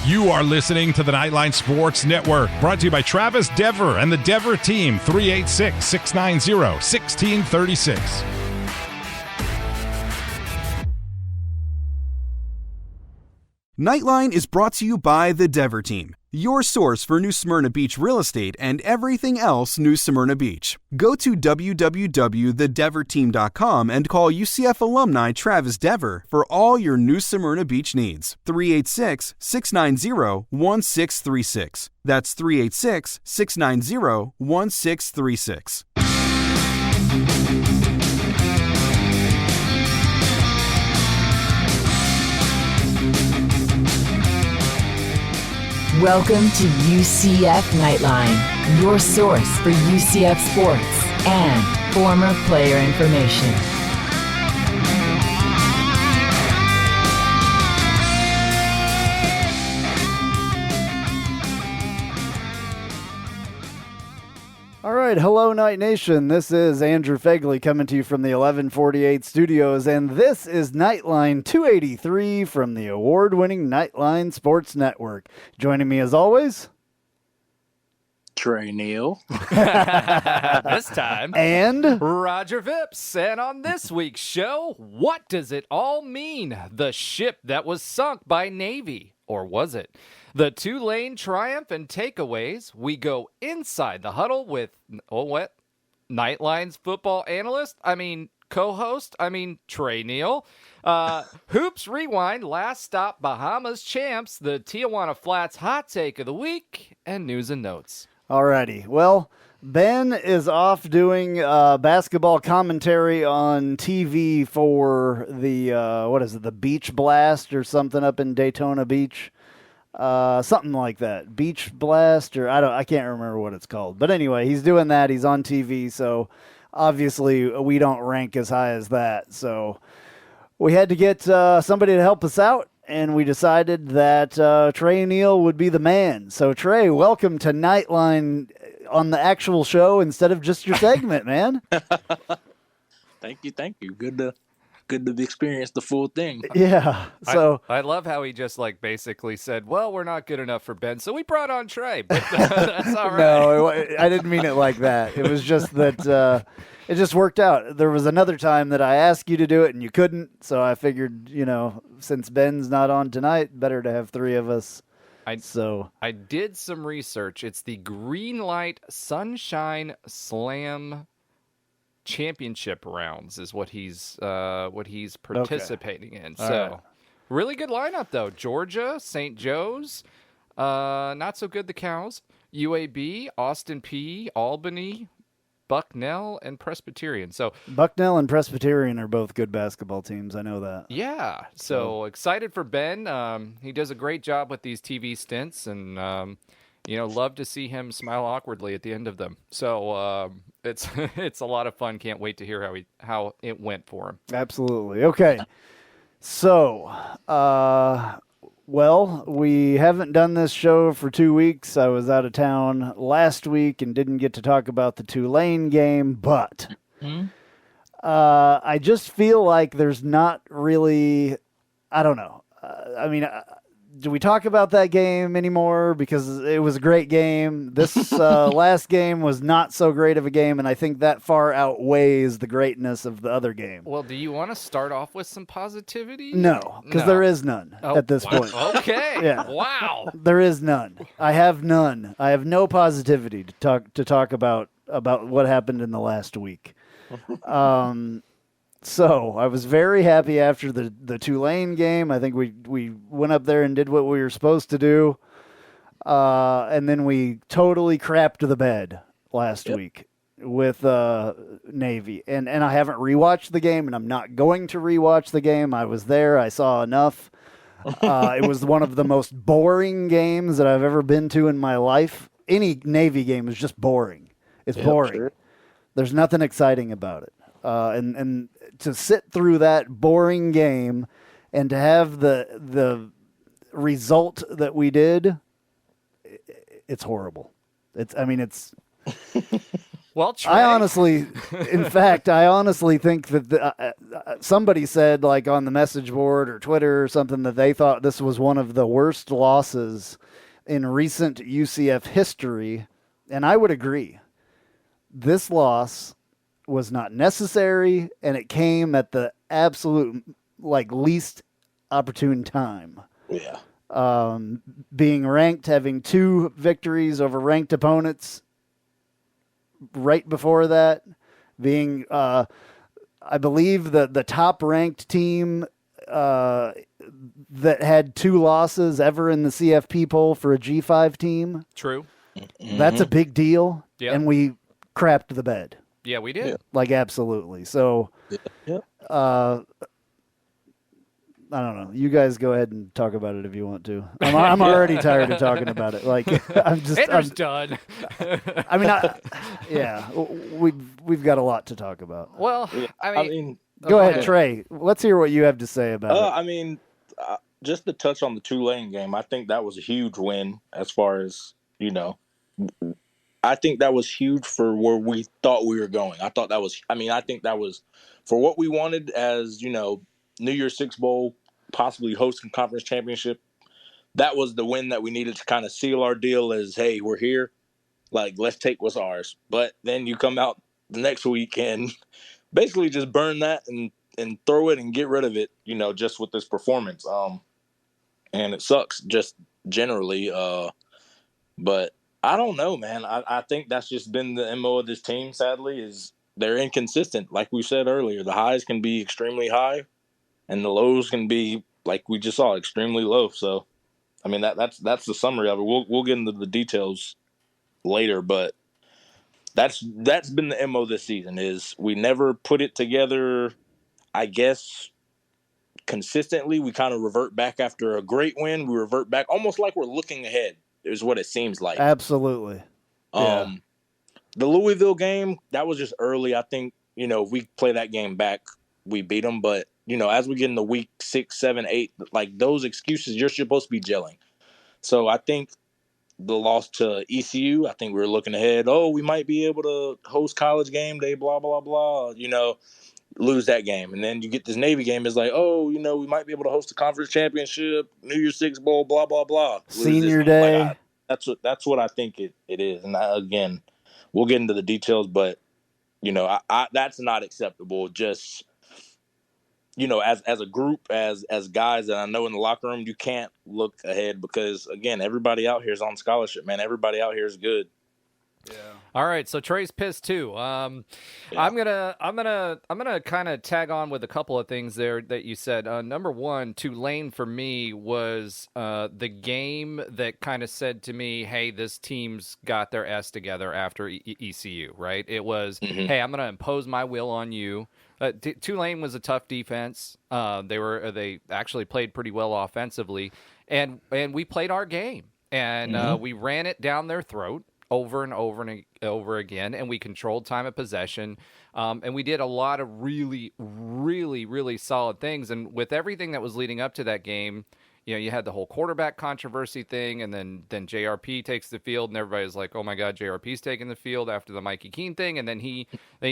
You are listening to the Knightline Sports Network, brought to you by Travis Dever and the Dever team, 386-690-1636. Knightline is brought to you by the Dever team, your source for New Smyrna Beach real estate and everything else New Smyrna Beach. Go to www.thedeverteam.com and call UCF alumni Travis Dever for all your New Smyrna Beach needs. 386-690-1636. That's 386-690-1636. Welcome to UCF Knightline, your source for UCF sports and former player information. All right, hello Night Nation. This is Andrew Fegley coming to you from the 1148 studios, and this is Knightline 283 from the award-winning Knightline Sports Network. Joining me as always, Neal. This time. And Roger Vips. And on this week's show, what does it all mean? The ship that was sunk by Navy. Or was it? The Tulane triumph and takeaways. We go inside the huddle with, Knightline's football analyst. Co-host. Trey Neal. Hoops Rewind. Last stop, Bahama's champs. The Tijuana Flats hot take of the week. And news and notes. alrighty. Well, Ben is off doing basketball commentary on TV for the, the Beach Blast or something up in Daytona Beach. Something like that. Beach Blast, or I can't remember what it's called. But anyway, he's doing that. He's on TV, so obviously we don't rank as high as that. So we had to get somebody to help us out, and we decided that Trey Neal would be the man. So Trey, welcome to Knightline on the actual show instead of just your segment, man. Thank you. Good to experience the full thing. Yeah. So I love how he just basically said, well, we're not good enough for Ben, so we brought on Trey. But that's all right. No, I didn't mean it like that. It was just that it just worked out. There was another time that I asked you to do it and you couldn't, so I figured, since Ben's not on tonight, better to have three of us. I did some research. It's the Greenlight Sunshine Slam Championship rounds is what he's participating in. All so right. Really good lineup though. Georgia, St. Joe's, not so good the Cows, UAB, Austin P, Albany, Bucknell, and Presbyterian. So Bucknell and Presbyterian are both good basketball teams. I know that. yeah. So excited for Ben. He does a great job with these TV stints, and love to see him smile awkwardly at the end of them. So it's it's a lot of fun. Can't wait to hear how it went for him. Absolutely. Okay. So, we haven't done this show for 2 weeks. I was out of town last week and didn't get to talk about the Tulane game, but I just feel like there's not really, I don't know. Do we talk about that game anymore? Because it was a great game. This last game was not so great of a game, and I think that far outweighs the greatness of the other game. Well, do you want to start off with some positivity? No, because there is none at this point. Okay. Yeah. Wow. There is none. I have none. I have no positivity to talk about what happened in the last week. So I was very happy after the Tulane game. I think we went up there and did what we were supposed to do. And then we totally crapped the bed last week with Navy. And I haven't rewatched the game, and I'm not going to rewatch the game. I was there. I saw enough. It was one of the most boring games that I've ever been to in my life. Any Navy game is just boring. It's boring. Sure. There's nothing exciting about it. And to sit through that boring game and to have the result that we did, it's horrible. It's Well, Trey, I honestly think that somebody said, like on the message board or Twitter or something, that they thought this was one of the worst losses in recent UCF history, and I would agree. This loss was not necessary, and it came at the absolute least opportune time. Yeah. Being ranked, having 2 victories over ranked opponents right before that, being I believe the top ranked team that had 2 losses ever in the CFP poll for a G5 team. True. That's a big deal. Yeah. And we crapped the bed. Yeah, we did. Absolutely. So Yeah. I don't know. You guys go ahead and talk about it if you want to. I'm already tired of talking about it. Andrew's done. I mean, yeah, we've got a lot to talk about. Well, I mean, Go ahead, Trey. Let's hear what you have to say about it. I mean, just to touch on the Tulane game, I think that was a huge win as far as, I think that was huge for where we thought we were going. I think that was for what we wanted as, New Year's Six Bowl, possibly hosting conference championship. That was the win that we needed to kind of seal our deal as, hey, we're here. Let's take what's ours. But then you come out the next week and basically just burn that and throw it and get rid of it, just with this performance. And it sucks just generally. But I don't know, man. I think that's just been the MO of this team, sadly, is they're inconsistent. Like we said earlier, the highs can be extremely high and the lows can be, like we just saw, extremely low. So, I mean, that's the summary of it. We'll get into the details later, but that's been the MO this season is we never put it together, I guess, consistently. We kind of revert back after a great win. We revert back almost like we're looking ahead is what it seems like. Absolutely. Yeah. The Louisville game, that was just early. I think, if we play that game back, we beat them. But, as we get into week 6, 7, 8, those excuses, you're supposed to be gelling. So I think the loss to ECU, I think we were looking ahead. Oh, we might be able to host college game day, blah, blah, blah, lose that game. And then you get this Navy game. It's like, oh, we might be able to host a conference championship, New Year's Six Bowl, blah, blah, blah. Senior day. That's what I think it is. And again, we'll get into the details, but, that's not acceptable. Just, as a group, as guys that I know in the locker room, you can't look ahead because, again, everybody out here is on scholarship, man. Everybody out here is good. Yeah. All right, so Trey's pissed too. I'm gonna kind of tag on with a couple of things there that you said. Number one, Tulane for me was the game that kind of said to me, "Hey, this team's got their S together after ECU." Right? It was, "Hey, I'm gonna impose my will on you." Tulane was a tough defense. They actually played pretty well offensively, and we played our game, and we ran it down their throat over and over and over again, and we controlled time of possession, and we did a lot of really, really, really solid things. And with everything that was leading up to that game, you had the whole quarterback controversy thing, and then JRP takes the field, and everybody's like, "Oh my God, JRP's taking the field," after the Mikey Keene thing, and then he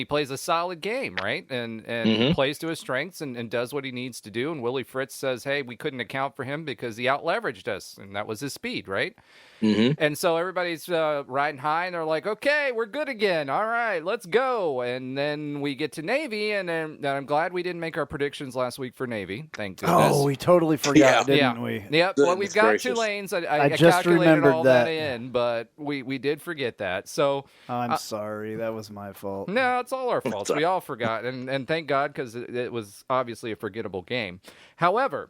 plays a solid game, right, and plays to his strengths and does what he needs to do. And Willie Fritz says, "Hey, we couldn't account for him because he out-leveraged us," and that was his speed, right? And so everybody's riding high, and they're like, "Okay, we're good again. All right, let's go." And then we get to Navy, and I'm glad we didn't make our predictions last week for Navy. Thank goodness. Oh, we totally forgot, didn't we? Yep. Well, we've got two lanes. I just calculated remembered all that in, but we did forget that. So I'm sorry. That was my fault. No, it's all our faults. We all forgot, and thank God, because it was obviously a forgettable game. However,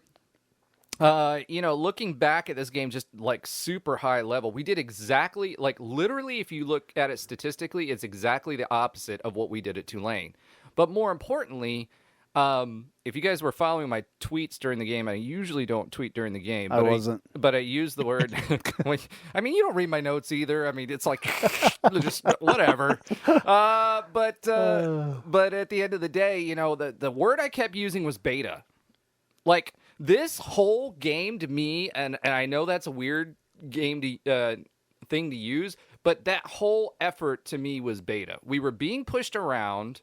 looking back at this game, just like super high level, we did exactly, literally, if you look at it statistically, it's exactly the opposite of what we did at Tulane. But more importantly, if you guys were following my tweets during the game, I usually don't tweet during the game. But I wasn't. But I used the word. I mean, you don't read my notes either. I mean, it's like just whatever. But at the end of the day, the word I kept using was beta. Like, this whole game to me, and I know that's a weird game to thing to use, But that whole effort to me was beta. We were being pushed around.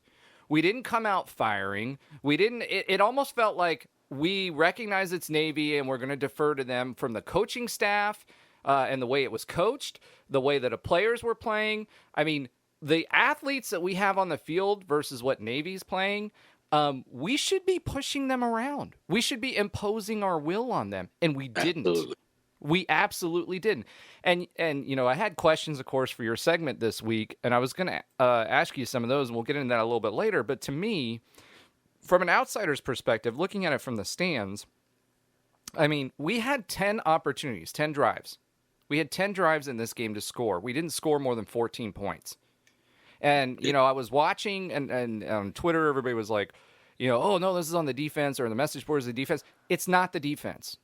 We didn't come out firing. It almost felt like we recognize it's Navy and we're going to defer to them from the coaching staff and the way it was coached, the way that the players were playing. I mean, the athletes that we have on the field versus what Navy's playing, we should be pushing them around. We should be imposing our will on them, and we didn't. Absolutely. We absolutely didn't. And I had questions, of course, for your segment this week, and I was going to ask you some of those, and we'll get into that a little bit later. But to me, from an outsider's perspective, looking at it from the stands, I mean, we had 10 opportunities, 10 drives. We had 10 drives in this game to score. We didn't score more than 14 points. And, I was watching, and on Twitter, everybody was like, oh, no, this is on the defense, or the message board is the defense. It's not the defense.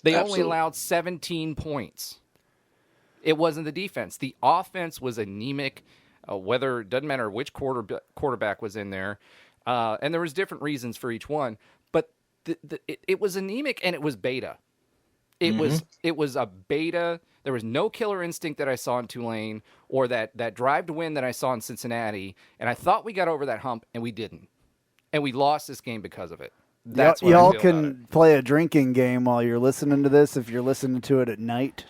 They only allowed 17 points. It wasn't the defense. The offense was anemic, whether it doesn't matter which quarterback was in there. And there was different reasons for each one. But it was anemic, and it was beta. It was a beta. There was no killer instinct that I saw in Tulane or that drive to win that I saw in Cincinnati. And I thought we got over that hump, and we didn't. And we lost this game because of it. That's what y'all I feel can about it. play a drinking game while you're listening to this. If you're listening to it at night,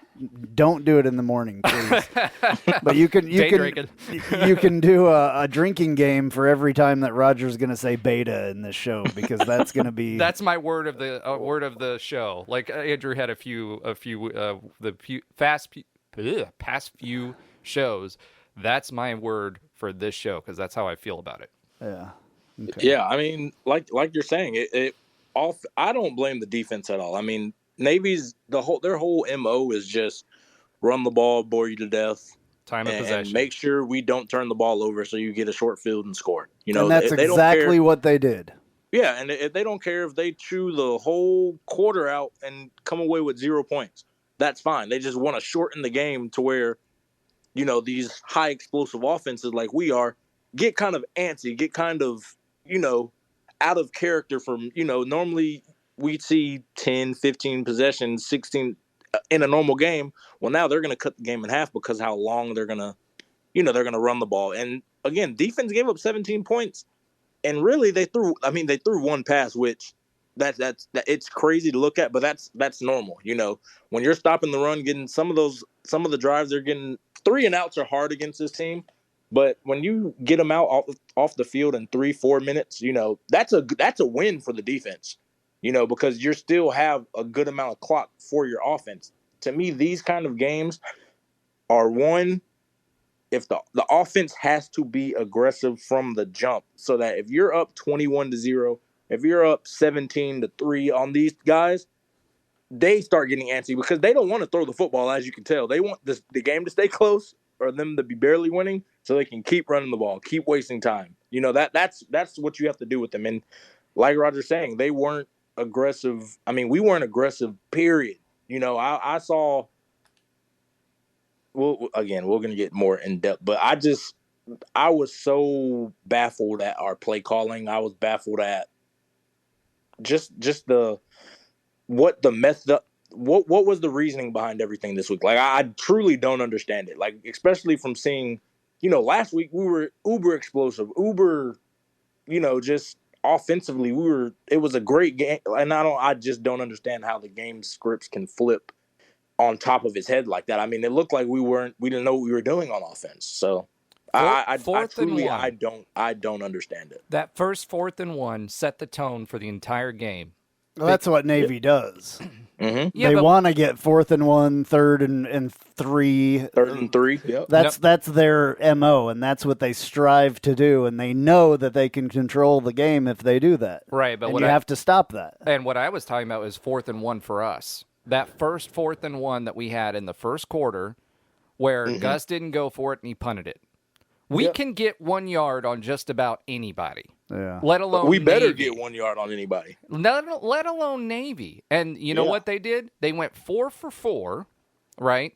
don't do it in the morning, please. But you can do a drinking game for every time that Roger's going to say beta in this show, because that's going to be That's my word of the show. Like Andrew had past few shows. That's my word for this show, because that's how I feel about it. Yeah. Okay. Yeah, I mean, like you're saying, I don't blame the defense at all. I mean, Navy's their whole MO is just run the ball, bore you to death, Time of and possession. make sure we don't turn the ball over so you get a short field and score. And that's they don't exactly care. what they did. Yeah, and they don't care if they chew the whole quarter out and come away with 0 points. That's fine. They just want to shorten the game to where, these high explosive offenses like we are get kind of antsy, get kind of, out of character from, normally we'd see 10, 15 possessions, 16 in a normal game. Well, now they're going to cut the game in half because how long they're going to, they're going to run the ball. And again, defense gave up 17 points, and really they threw one pass, which that's it's crazy to look at, but that's normal. When you're stopping the run, getting some of the drives, they're getting 3 and outs are hard against this team. But when you get them out off the field in 3-4 minutes, that's a win for the defense, because you still have a good amount of clock for your offense. To me, these kind of games are one, if the offense has to be aggressive from the jump, so that if you're up 21-0, if you're up 17-3 on these guys, they start getting antsy because they don't want to throw the football, as you can tell. They want the game to stay close or them to be barely winning so they can keep running the ball, keep wasting time. That's what you have to do with them. And like Roger's saying, they weren't aggressive. I mean, we weren't aggressive, period. I saw – well, again, we're going to get more in-depth, but I was so baffled at our play calling. I was baffled at just what the method – what was the reasoning behind everything this week? Like, I truly don't understand it. Like, especially from seeing, last week we were uber explosive, just offensively it was a great game. And I just don't understand how the game scripts can flip on top of his head like that. I mean, it looked like we didn't know what we were doing on offense. So I don't understand it. That first 4th and 1 set the tone for the entire game. Well, that's what Navy does. Mm-hmm. Yeah, they but- want to get 4th and 1, 3rd and 3. 3rd and 3. Yep. That's their MO, and that's what they strive to do. And they know that they can control the game if they do that. Right, but and you have to stop that. And what I was talking about was 4th and 1 for us. That first 4th and 1 that we had in the first quarter, where Gus didn't go for it and he punted it. We can get 1 yard on just about anybody. Yeah. Let alone We better Navy. get 1 yard on anybody. Let alone Navy. And you know what they did? They went 4 for 4, right,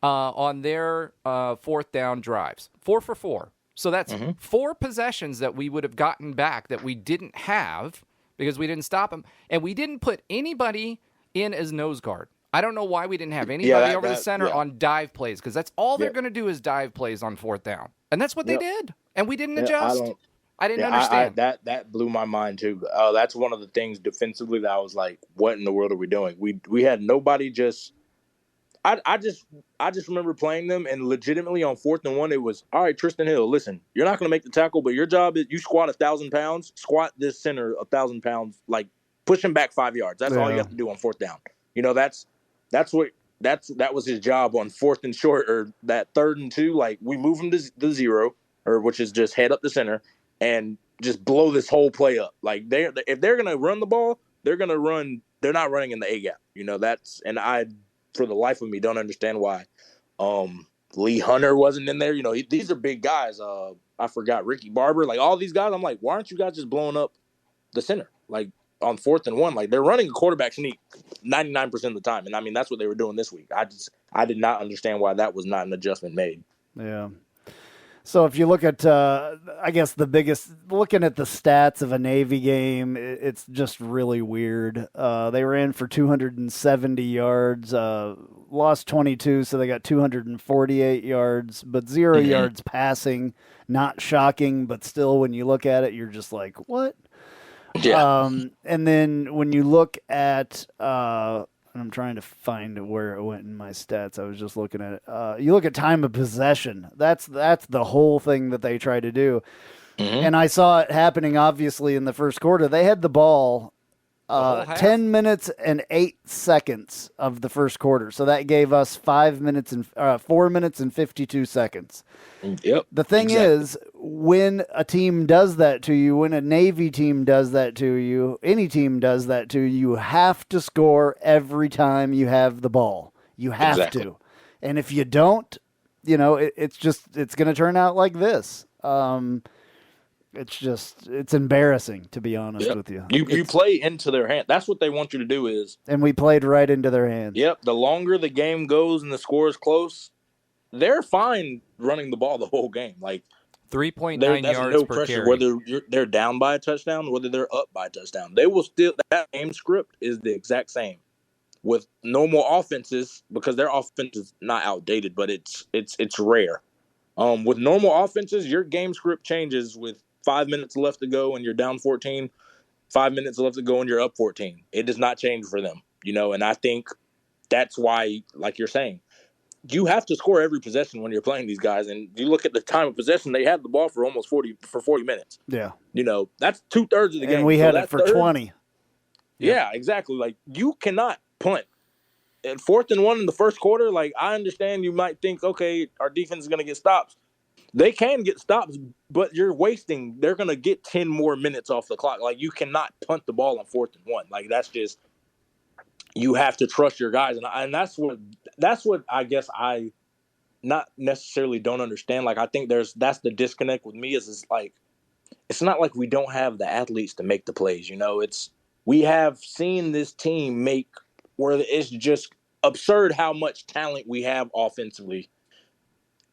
on their 4th down drives. 4 for 4. So that's 4 possessions that we would have gotten back that we didn't have because we didn't stop them. And we didn't put anybody in as nose guard. I don't know why we didn't have anybody over the center yeah. on dive plays, because that's all they're Yep. going to do is dive plays on fourth down. And that's what they Yep. did. And we didn't Yeah, adjust. I didn't Yeah, understand. that blew my mind too. That's one of the things defensively that I was like, "What in the world are we doing?" We had nobody. I just remember playing them, and legitimately on 4th and 1, it was, all right, Tristan Hill, listen, you're not going to make the tackle, but your job is you squat 1,000 pounds, squat this center 1,000 pounds, like push him back 5 yards. That's all you have to do on 4th down. You know, that was his job on 4th and short, or that 3rd and 2. Like, we move him to the 0, or which is just head up the center, and just blow this whole play up. Like, if they're going to run the ball, they're going to run. They're not running in the A gap. You know, I for the life of me don't understand why Lee Hunter wasn't in there. You know, these are big guys. I forgot Ricky Barber. Like, all these guys, I'm like, why aren't you guys just blowing up the center? Like, on 4th and 1, like, they're running a quarterback sneak 99% of the time. And I mean, that's what they were doing this week. I did not understand why that was not an adjustment made. Yeah. So if you look at, I guess looking at the stats of a Navy game, it's just really weird. They ran for 270 yards, lost 22, so they got 248 yards, but 0 yards passing. Not shocking, but still, when you look at it, you're just like, what? Yeah. And then when you look at, I'm trying to find where it went in my stats. I was just looking at it. You look at time of possession. That's the whole thing that they try to do. And I saw it happening, obviously, in the first quarter. They had the ball 10 minutes and 8 seconds of the first quarter. So that gave us 4 minutes and 52 seconds. Yep. The thing is, when a team does that to you, when a Navy team does that to you, any team does that to you, you have to score every time you have the ball. You have to. And if you don't, you know, it's going to turn out like this. It's embarrassing, to be honest with you. You play into their hand. That's what they want you to do is. And we played right into their hands. Yep. The longer the game goes and the score is close, they're fine running the ball the whole game. Like, 3.9 yards no per pressure, carry. whether they're down by a touchdown, whether they're up by a touchdown. They will still, that game script is the exact same. With normal offenses, because their offense is not outdated, but it's rare. With normal offenses, your game script changes with 5 minutes left to go and you're down 14, 5 minutes left to go and you're up 14. It does not change for them, you know, and I think that's why, like you're saying, you have to score every possession when you're playing these guys. And you look at the time of possession, they had the ball for almost 40 minutes. Yeah. You know, that's 2/3 of the game. And we had it for 20. Yeah, exactly. Like, you cannot punt. At 4th and 1 in the first quarter, like, I understand you might think, okay, our defense is going to get stops. They can get stops, but they're going to get 10 more minutes off the clock. Like, you cannot punt the ball on 4th and 1. Like, that's just, you have to trust your guys. And that's what I guess I not necessarily don't understand. Like, I think that's the disconnect with me is like, it's not like we don't have the athletes to make the plays. You know, we have seen this team make where it's just absurd how much talent we have offensively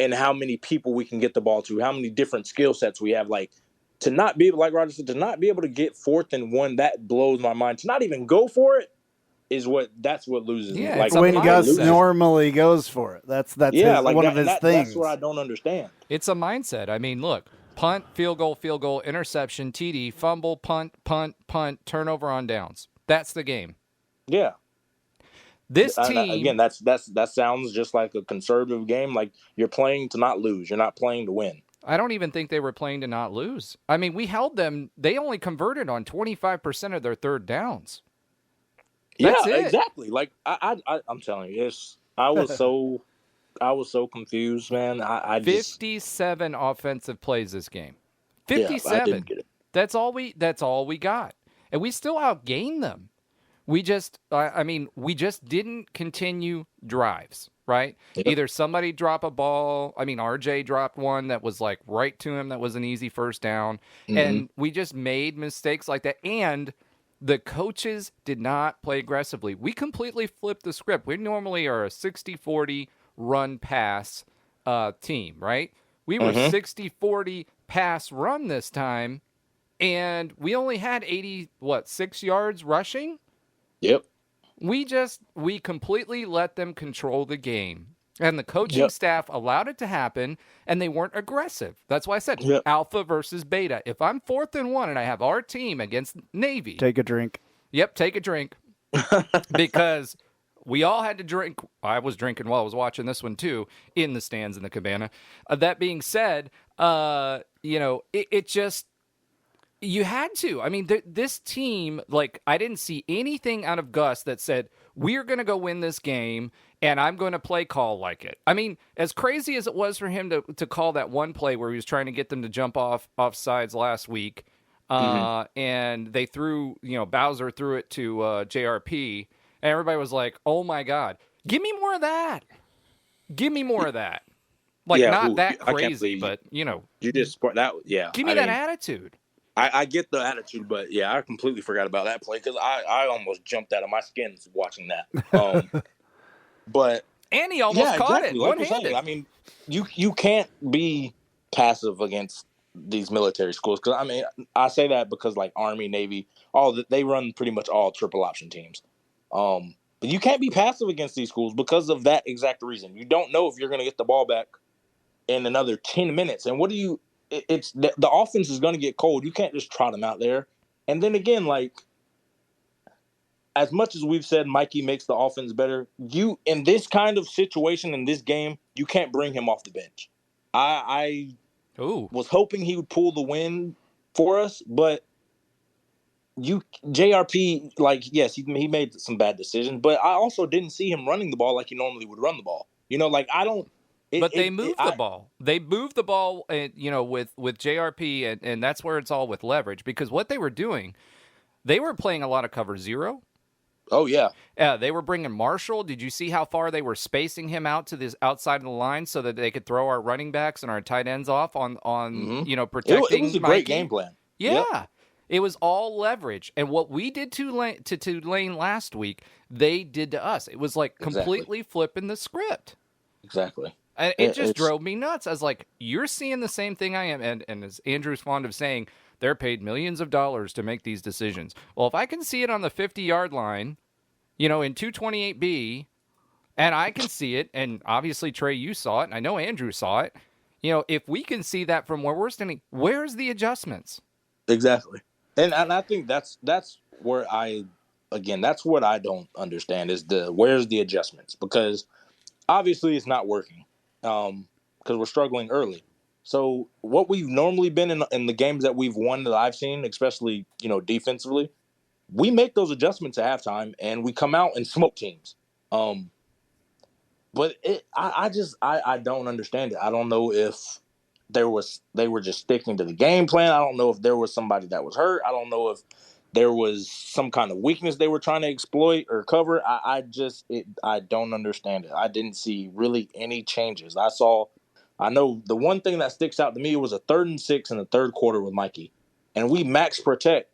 and how many people we can get the ball to, how many different skill sets we have. Like, to not be, like Roger said, to not be able to get 4th and 1, that blows my mind. To not even go for it that's what loses me. Yeah, like, it's when Gus mindset. normally goes for it. That's one of his things. That's what I don't understand. It's a mindset. I mean, look, punt, field goal, interception, TD, fumble, punt, turnover on downs. That's the game. Yeah. This team, again, that sounds just like a conservative game. Like, you're playing to not lose. You're not playing to win. I don't even think they were playing to not lose. I mean, we held them. They only converted on 25% of their third downs. That's it. Exactly. Like, I'm telling you, I was so confused, man. I just 57 offensive plays this game. 57. Yeah, I didn't get it. That's all we got. And we still outgained them. We just didn't continue drives, right? Yep. Either somebody drop a ball. I mean, RJ dropped one that was like right to him. That was an easy first down. Mm-hmm. And we just made mistakes like that. And the coaches did not play aggressively. We completely flipped the script. We normally are a 60-40 run pass team, right? We were 60-40 pass run this time, and we only had 6 yards rushing. Yep. We completely let them control the game. And the coaching staff allowed it to happen, and they weren't aggressive. That's why I said alpha versus beta. If I'm 4th and 1 and I have our team against Navy. Take a drink. Yep, take a drink. Because we all had to drink. I was drinking while I was watching this one, too, in the stands in the cabana. That being said, it just... You had to. I mean, this team, like, I didn't see anything out of Gus that said, we're going to go win this game, and I'm going to play call like it. I mean, as crazy as it was for him to call that one play where he was trying to get them to jump off sides last week, and they threw, Bowser threw it to JRP, and everybody was like, oh, my God, give me more of that. Give me more of that. Like, not that crazy, but, You just that, yeah. Give me that attitude. I get the attitude, but yeah, I completely forgot about that play because I almost jumped out of my skin watching that. But and he almost caught it one-handed. I mean, you can't be passive against these military schools because I mean I say that because like Army, Navy, they run pretty much all triple option teams. But you can't be passive against these schools because of that exact reason. You don't know if you're going to get the ball back in another 10 minutes, and what do you? It's the offense is going to get cold. You can't just trot them out there. And then again, like as much as we've said, Mikey makes the offense better. You in this kind of situation in this game, you can't bring him off the bench. I was hoping he would pull the win for us, but JRP, like yes, he made some bad decisions, but I also didn't see him running the ball like he normally would run the ball. Like I don't. But they moved the ball. They moved the ball, with JRP, and that's where it's all with leverage. Because what they were doing, they were playing a lot of cover zero. Oh, yeah. Yeah, they were bringing Marshall. Did you see how far they were spacing him out to this outside of the line so that they could throw our running backs and our tight ends off on protecting It was a Mikey? great game plan. Yeah. Yep. It was all leverage. And what we did to Tulane last week, they did to us. It was like completely flipping the script. Exactly. And it just drove me nuts. I was like, you're seeing the same thing I am. And as Andrew's fond of saying, they're paid millions of dollars to make these decisions. Well, if I can see it on the 50-yard line, in 228B, and I can see it, and obviously, Trey, you saw it, and I know Andrew saw it, if we can see that from where we're standing, where's the adjustments? Exactly. And I think that's where that's what I don't understand is where's the adjustments? Because obviously it's not working. Because we're struggling early. So what we've normally been in the games that we've won that I've seen, especially, defensively, we make those adjustments at halftime and we come out and smoke teams. But I don't understand it. I don't know if they were just sticking to the game plan. I don't know if there was somebody that was hurt. I don't know if there was some kind of weakness they were trying to exploit or cover. I don't understand it. I didn't see really any changes. I know the one thing that sticks out to me was a 3rd and 6 in the third quarter with Mikey, and we max protect.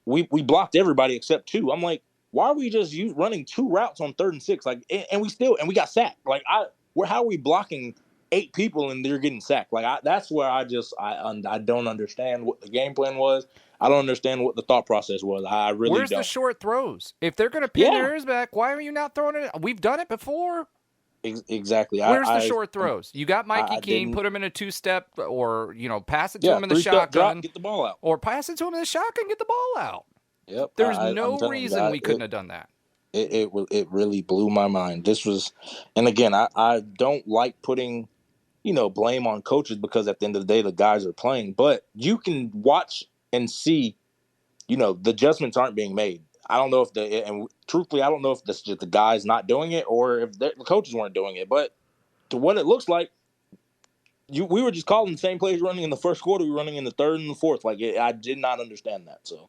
We blocked everybody except 2. I'm like, why are we just running 2 routes on 3rd and 6? Like, and we got sacked. Like, how are we blocking 8 people and they're getting sacked? Like, that's where I don't understand what the game plan was. I don't understand what the thought process was. I really don't. Where's the short throws? If they're going to pin their ears back, why are you not throwing it? We've done it before. Exactly. Where's the short throws? You got Mikey King, put him in a 2-step, or pass it to him in the shotgun, drop, get the ball out, or pass it to him in the shotgun, get the ball out. Yep. There's no reason we couldn't have done that. It really blew my mind. This was, and again, I don't like putting, blame on coaches because at the end of the day the guys are playing, but you can watch and see, the adjustments aren't being made. I don't know if truthfully, I don't know if this is just the guys not doing it or if the coaches weren't doing it. But to what it looks like, we were just calling the same plays running in the first quarter. We were running in the third and the fourth. Like I did not understand that. So,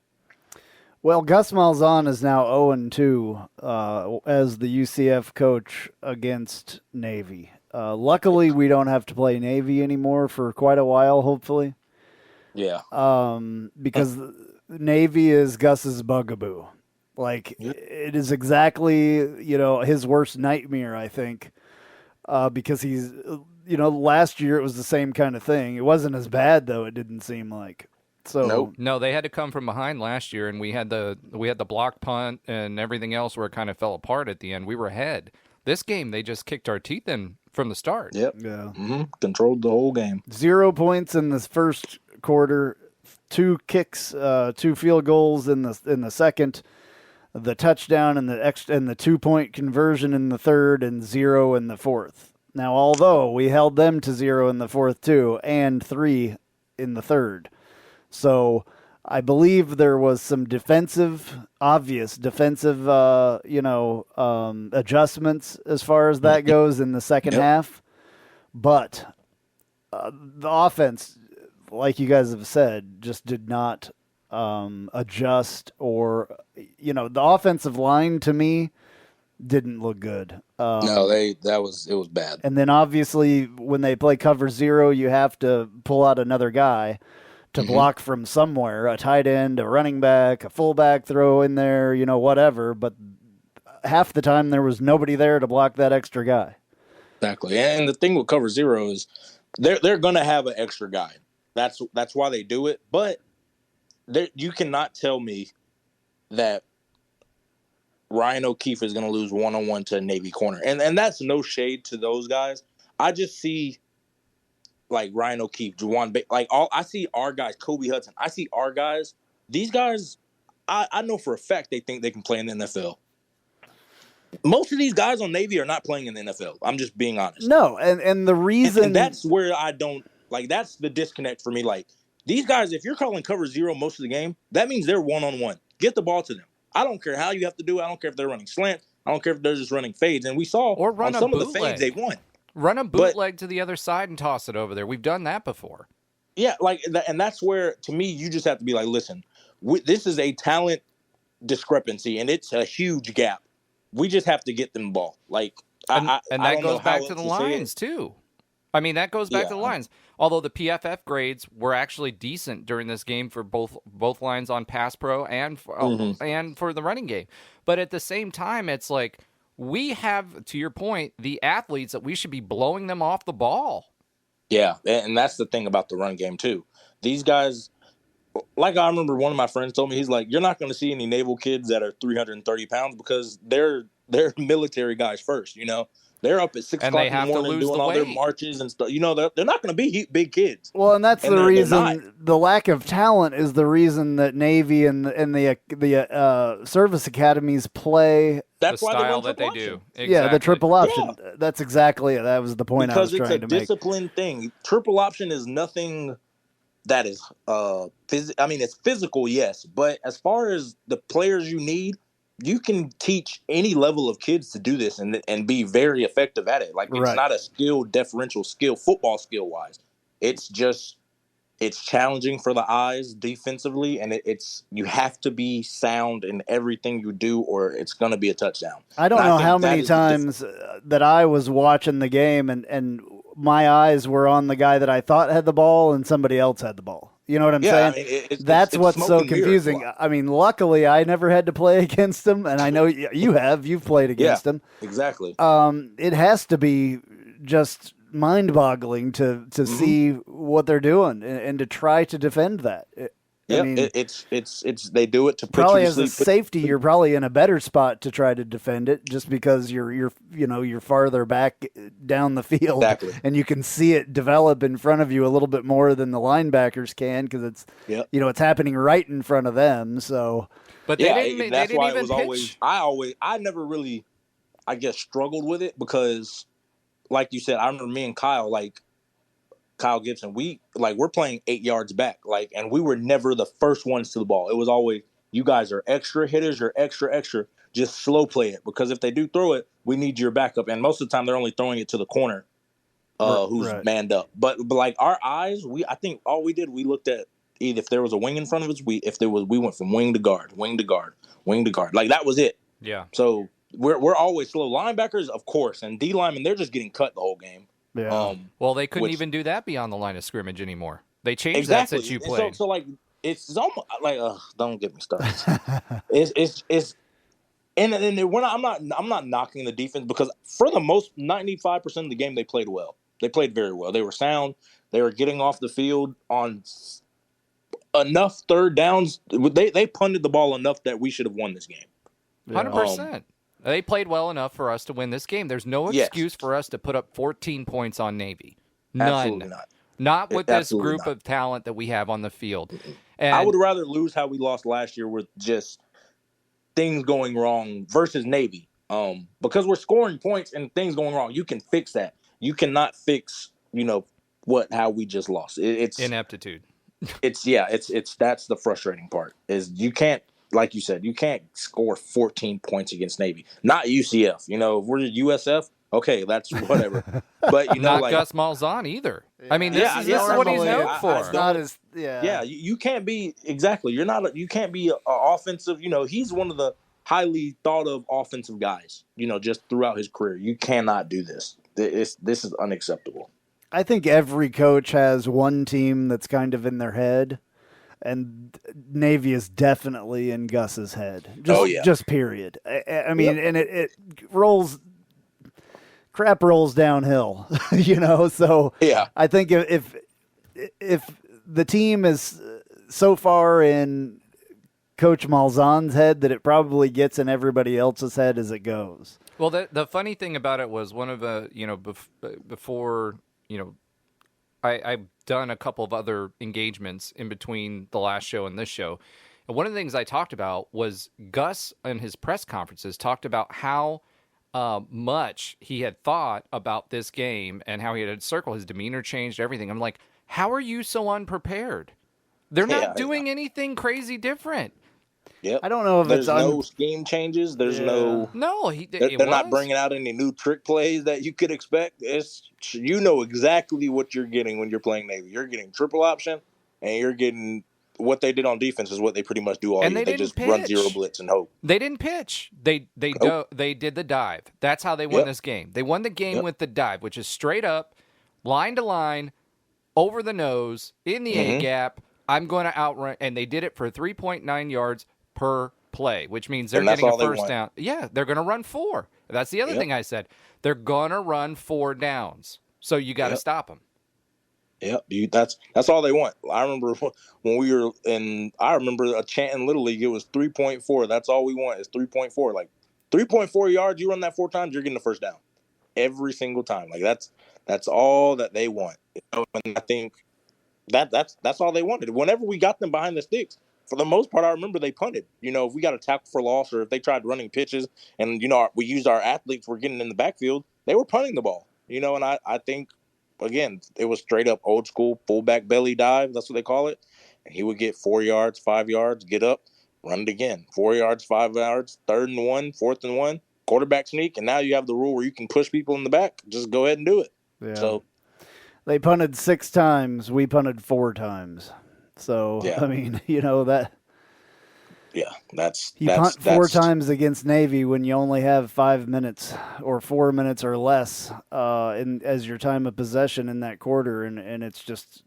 well, Gus Malzahn is now 0-2 as the UCF coach against Navy. Luckily, we don't have to play Navy anymore for quite a while. Hopefully, yeah. Because Navy is Gus's bugaboo. Like, it is exactly, his worst nightmare, I think, because last year it was the same kind of thing. It wasn't as bad, though, it didn't seem like. So Nope. No, they had to come from behind last year, and we had the block punt and everything else where it kind of fell apart at the end. We were ahead. This game, they just kicked our teeth in from the start. Yep. yeah, Controlled the whole game. 0 points in the first quarter, 2 kicks, 2 field goals in the second, the touchdown and the 2-point conversion in the third, and 0 in the fourth. Now, although we held them to 0 in the fourth too, and 3 in the third, so I believe there was some obvious defensive, adjustments as far as that goes in the second half. But the offense, like you guys have said, just did not adjust, or the offensive line to me didn't look good. No, it was bad. And then obviously when they play cover 0, you have to pull out another guy to block from somewhere, a tight end, a running back, a fullback throw in there, whatever. But half the time there was nobody there to block that extra guy. Exactly. And the thing with cover 0 is they're going to have an extra guy. That's why they do it. But you cannot tell me that Ryan O'Keefe is going to lose one-on-one to a Navy corner. And that's no shade to those guys. I just see like Ryan O'Keefe, I see our guys, Kobe Hudson. I see our guys. These guys, I know for a fact they think they can play in the NFL. Most of these guys on Navy are not playing in the NFL. I'm just being honest. No, and the reason... And that's where I don't... Like, that's the disconnect for me. Like, these guys, if you're calling cover 0 most of the game, that means they're one-on-one. Get the ball to them. I don't care how you have to do it. I don't care if they're running slant. I don't care if they're just running fades. And we saw Or run on some of the fades they won. Run a bootleg to the other side and toss it over there. We've done that before. Yeah, and that's where, to me, you just have to be like, listen, this is a talent discrepancy, and it's a huge gap. We just have to get them the ball. Like, And I that don't know goes how back else to the say lines, it. too. I mean, that goes back to the lines. Although the PFF grades were actually decent during this game for both lines on pass pro and for the running game. But at the same time, it's like we have, to your point, the athletes that we should be blowing them off the ball. Yeah, and that's the thing about the run game, too. These guys, like I remember one of my friends told me, he's like, you're not going to see any naval kids that are 330 pounds because they're military guys first, They're up at 6 o'clock in the morning doing all their marches and stuff. They're not going to be big kids. Well, and that's the reason. The lack of talent is the reason that Navy and the service academies play. That's the why style they that they option. do. Exactly. Yeah, the triple option. Yeah. That's exactly it. That was the point I was trying to make. Because it's a discipline thing. Triple option is nothing that is it's physical, yes, but as far as the players you need, you can teach any level of kids to do this and be very effective at it. Like, it's not a differential skill, football skill wise. It's just, it's challenging for the eyes defensively, and you have to be sound in everything you do, or it's going to be a touchdown. I don't know how many times that I was watching the game and my eyes were on the guy that I thought had the ball and somebody else had the ball. You know what I'm saying? I mean, that's it's what's so confusing. I mean, luckily, I never had to play against him, and I know you have. You've played against him. Exactly. It has to be just mind-boggling to see what they're doing and to try to defend that. Yeah, it's they do it to put probably you to as sleep. a safety. You're probably in a better spot to try to defend it, just because you're farther back down the field, and you can see it develop in front of you a little bit more than the linebackers can, because it's it's happening right in front of them. So, but they didn't. That's they didn't why even it was pitch. I never really, I guess, struggled with it because, like you said, I remember me and Kyle, like Kyle Gibson, we're playing 8 yards back, and we were never the first ones to the ball. It was always, you guys are extra hitters, you're extra, just slow play it, because if they do throw it, we need your backup. And most of the time they're only throwing it to the corner who's manned up. But like our eyes, I think all we did, we looked at either if there was a wing in front of us, we went from wing to guard. Like, that was it. Yeah. So we're always slow. Linebackers, of course, and D linemen, they're just getting cut the whole game. Yeah. Well, they couldn't even do that beyond the line of scrimmage anymore. They changed that since you played. So like, it's almost like, don't get me started. it's and when I'm not knocking the defense, because for the most 95% of the game they played well. They played very well. They were sound. They were getting off the field on enough third downs. They punted the ball enough that we should have won this game. 100%. They played well enough for us to win this game. There's no excuse for us to put up 14 points on Navy. None. Absolutely not. Not with this group of talent that we have on the field. And I would rather lose how we lost last year with just things going wrong versus Navy. Because we're scoring points and things going wrong. You can fix that. You cannot fix, how we just lost. It's ineptitude. That's the frustrating part is you can't, like you said, you can't score 14 points against Navy. Not UCF. If we're USF, okay, that's whatever. But not Gus Malzahn either. I mean, this is what he's known for. You can't be exactly. You can't be an offensive. He's one of the highly thought of offensive guys. Just throughout his career, you cannot do this. This is unacceptable. I think every coach has one team that's kind of in their head, and Navy is definitely in Gus's head. Just period. I mean, and it rolls. Crap rolls downhill, So yeah, I think if the team is so far in Coach Malzahn's head that it probably gets in everybody else's head as it goes. Well, the funny thing about it was one of the before I've done a couple of other engagements in between the last show and this show, and one of the things I talked about was Gus in his press conferences talked about how much he had thought about this game and how he had circled, his demeanor changed, everything. I'm like, how are you so unprepared? They're not doing anything crazy different. Yep. I don't know if there's no scheme changes. There's no. They're not bringing out any new trick plays that you could expect. You know exactly what you're getting when you're playing Navy. You're getting triple option, and you're getting what they did on defense is what they pretty much do all year. They just run zero blitz and hope. They didn't pitch. They did the dive. That's how they won this game. They won the game with the dive, which is straight up, line to line, over the nose, in the A gap. I'm going to outrun, and they did it for 3.9 yards per play, which means they're getting a first down. Yeah, they're going to run 4. That's the other thing I said. They're going to run 4 downs. So you got to stop them. Yep, that's all they want. I remember when we were I remember a chant in Little League. It was 3.4. That's all we want is 3.4. Like 3.4 yards. You run that 4 times, you're getting the first down every single time. Like that's all that they want. And I think that's all they wanted. Whenever we got them behind the sticks, for the most part, I remember they punted. If we got a tackle for loss or if they tried running pitches and we used our athletes were getting in the backfield, they were punting the ball. And I think. Again, it was straight up old school fullback belly dive. That's what they call it. And he would get 4 yards, 5 yards, get up, run it again. 4 yards, 5 yards, 3rd and 1, 4th and 1, quarterback sneak. And now you have the rule where you can push people in the back. Just go ahead and do it. Yeah. So they punted 6 times. We punted 4 times. So, I mean, that. Yeah, that's punt 4 times against Navy when you only have 5 minutes or 4 minutes or less as your time of possession in that quarter, and it's just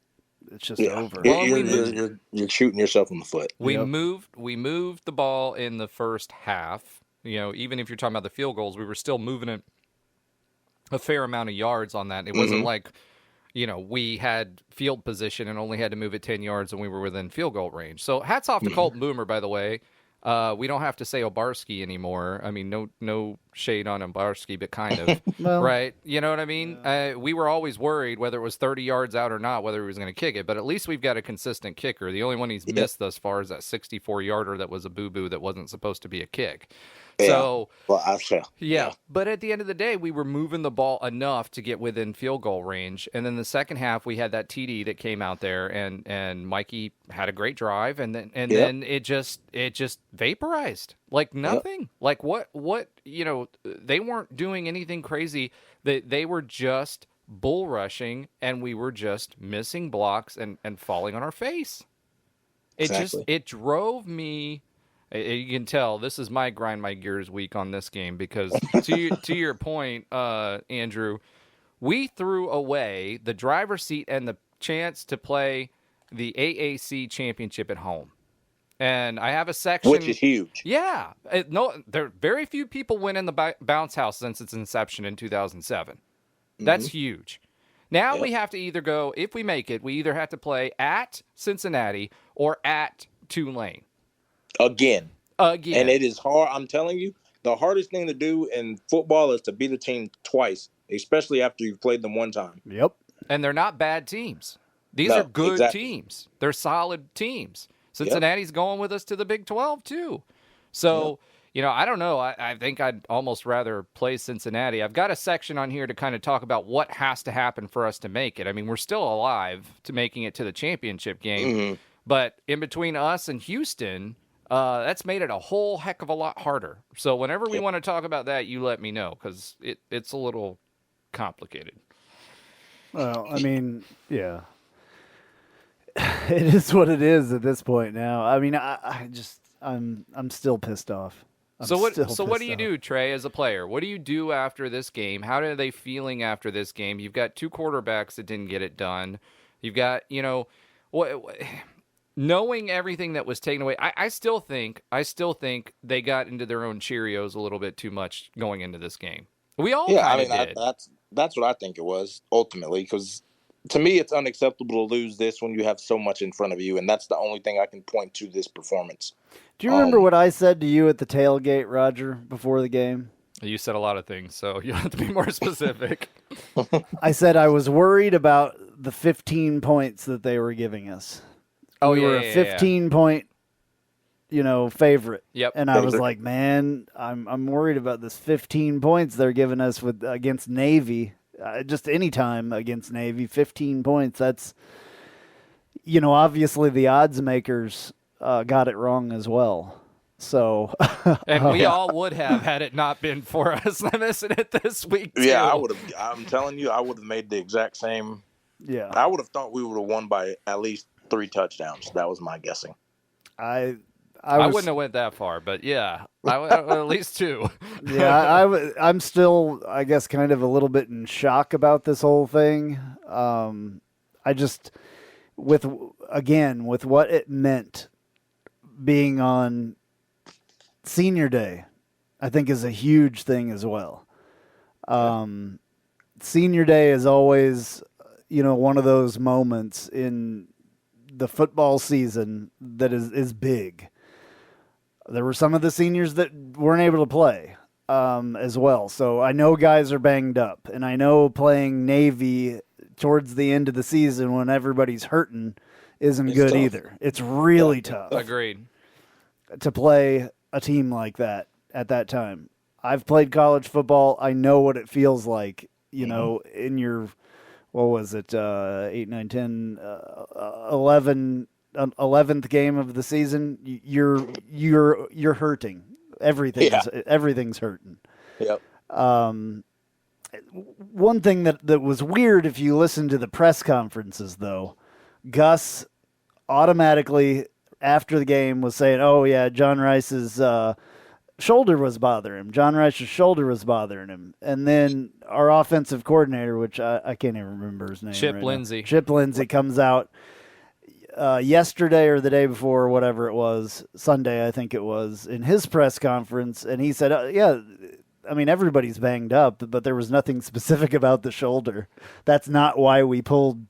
over. You're shooting yourself in the foot. We moved the ball in the first half. Even if you're talking about the field goals, we were still moving it a fair amount of yards on that. It wasn't like we had field position and only had to move it 10 yards and we were within field goal range. So hats off to Colton Boomer, by the way. We don't have to say Obarski anymore. I mean, no shade on Obarski, but kind of, right? You know what I mean? We were always worried whether it was 30 yards out or not, whether he was going to kick it, but at least we've got a consistent kicker. The only one he's missed thus far is that 64-yarder that was a boo-boo that wasn't supposed to be a kick. So, but at the end of the day, we were moving the ball enough to get within field goal range. And then the second half, we had that TD that came out there, and Mikey had a great drive, and then it just vaporized like nothing. Like what they weren't doing anything crazy. They were just bull rushing, and we were just missing blocks and falling on our face. It drove me. You can tell this is my grind my gears week on this game because to your point, Andrew, we threw away the driver's seat and the chance to play the AAC championship at home. And I have a section, which is huge. Yeah, there very few people win in the bounce house since its inception in 2007. That's huge. Now Yep. we have to either go, if we make it, we either have to play at Cincinnati or at Tulane. Again. Again. And it is hard. I'm telling you, the hardest thing to do in football is to beat a team twice, especially after you've played them one time. Yep. And they're not bad teams. These No, are good exactly. teams. They're solid teams. Cincinnati's going with us to the Big 12, too. So, I don't know. I think I'd almost rather play Cincinnati. I've got a section on here to kind of talk about what has to happen for us to make it. I mean, we're still alive to making it to the championship game. Mm-hmm. But in between us and Houston, that's made it a whole heck of a lot harder. So whenever we want to talk about that, you let me know, because it's a little complicated. Well, I mean, yeah. It is what it is at this point now. I mean, I'm still pissed off. So what do you do, Trey, as a player? What do you do after this game? How are they feeling after this game? You've got two quarterbacks that didn't get it done. You've got, knowing everything that was taken away. I still think they got into their own Cheerios a little bit too much going into this game. We all kind of did. That's what I think it was ultimately, because to me, it's unacceptable to lose this when you have so much in front of you, and that's the only thing I can point to this performance. Do you remember what I said to you at the tailgate, Roger, before the game? You said a lot of things, so you have to be more specific. I said I was worried about the 15 points that they were giving us. We were a 15-point, favorite. Yep. And I was like, man, I'm worried about this 15 points they're giving us against Navy. Just any time against Navy, 15 points. That's, obviously the odds makers got it wrong as well. So, and we all would have had it not been for us missing it this week, too. Yeah, I would have. I'm telling you, I would have made the exact same. Yeah, I would have thought we would have won by at least 3 touchdowns. That was my guessing. I wouldn't have went that far, but yeah, at least 2. Yeah, I'm still, I guess, kind of a little bit in shock about this whole thing. I just, with what it meant being on Senior Day, I think is a huge thing as well. Senior Day is always, one of those moments in the football season that is big. There were some of the seniors that weren't able to play as well. So I know guys are banged up, and I know playing Navy towards the end of the season when everybody's hurting isn't good tough. Either. It's really tough. Agreed. To play a team like that at that time. I've played college football. I know what it feels like, in your, what was it, 8, 9, 10, 11th game of the season. You're hurting. Everything's hurting. Yep. One thing that was weird, if you listen to the press conferences, though, Gus automatically after the game was saying, "Oh yeah, John Rice's shoulder was bothering him. John Rice's shoulder was bothering him." And then our offensive coordinator, which I can't even remember his name, Chip Lindsey. Chip Lindsey comes out yesterday or the day before, or whatever it was, Sunday I think it was, in his press conference, and he said, "Yeah, I mean everybody's banged up, but there was nothing specific about the shoulder. That's not why we pulled,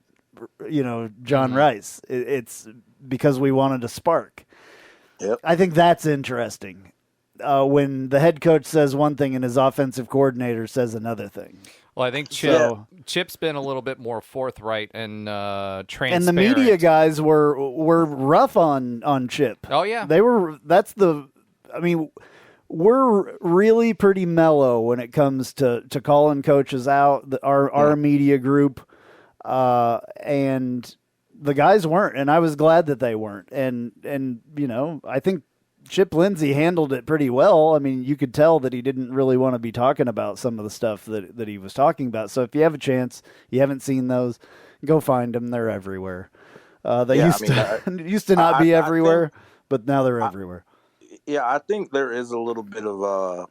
John Rice. It's because we wanted a spark." Yep. I think that's interesting. When the head coach says one thing and his offensive coordinator says another thing. Well, I think Chip's been a little bit more forthright and transparent. And the media guys were rough on Chip. Oh yeah, they were. We're really pretty mellow when it comes to calling coaches out. Our media group, and the guys weren't, and I was glad that they weren't. And I think Chip Lindsey handled it pretty well. I mean, you could tell that he didn't really want to be talking about some of the stuff that he was talking about. So if you have a chance, you haven't seen those, go find them. They're everywhere. They used to not be everywhere, but now they're everywhere. Yeah, I think there is a little bit of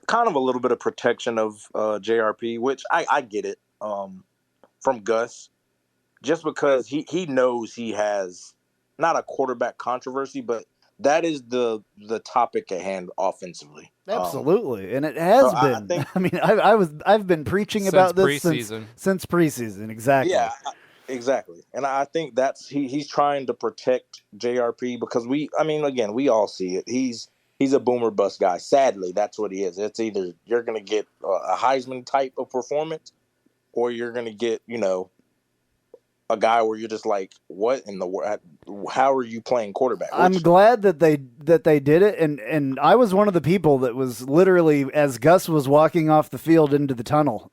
kind of a little bit of protection of JRP, which I get it from Gus, just because he knows he has not a quarterback controversy, but that is the topic at hand offensively. Absolutely, and it has been. I mean, I've been preaching about this since preseason. Exactly. Yeah, exactly. And I think that's he's trying to protect JRP because we all see it. He's a boomer bust guy. Sadly, that's what he is. It's either you're going to get a Heisman type of performance, or you're going to get a guy where you're just like, what in the world? How are you playing quarterback? I'm glad that they did it, and I was one of the people that was literally, as Gus was walking off the field into the tunnel,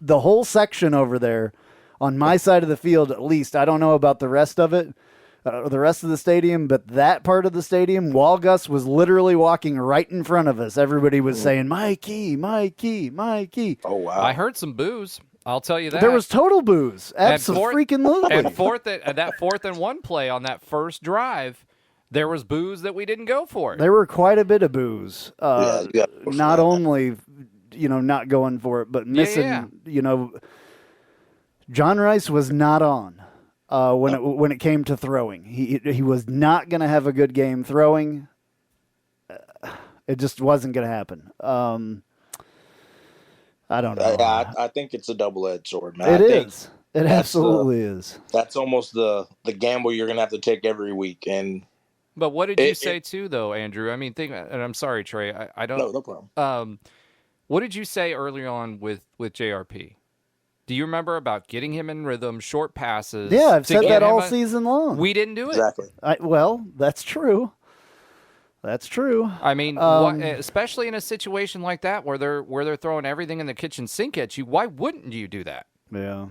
the whole section over there on my side of the field, at least. I don't know about the rest of it, the rest of the stadium, but that part of the stadium, while Gus was literally walking right in front of us, everybody was saying, Mikey, Mikey, Mikey. Oh, wow. I heard some boos. I'll tell you that. There was total boos. Absolutely. And that 4th and 1 play on that first drive, there was boos that we didn't go for it. There were quite a bit of boos. Not only, not going for it, but missing, John Rice was not on when it came to throwing. He was not going to have a good game throwing. It just wasn't going to happen. I don't know. I think it's a double-edged sword, man. It is. It absolutely is. That's almost the gamble you're going to have to take every week. But what did you say too, though, Andrew? I mean, and I'm sorry, Trey. I don't. No problem. What did you say early on with JRP? Do you remember about getting him in rhythm, short passes? Yeah, I've said that all season long. We didn't do it. Exactly. Well, that's true. That's true. I mean, especially in a situation like that where they're throwing everything in the kitchen sink at you, why wouldn't you do that? Yeah.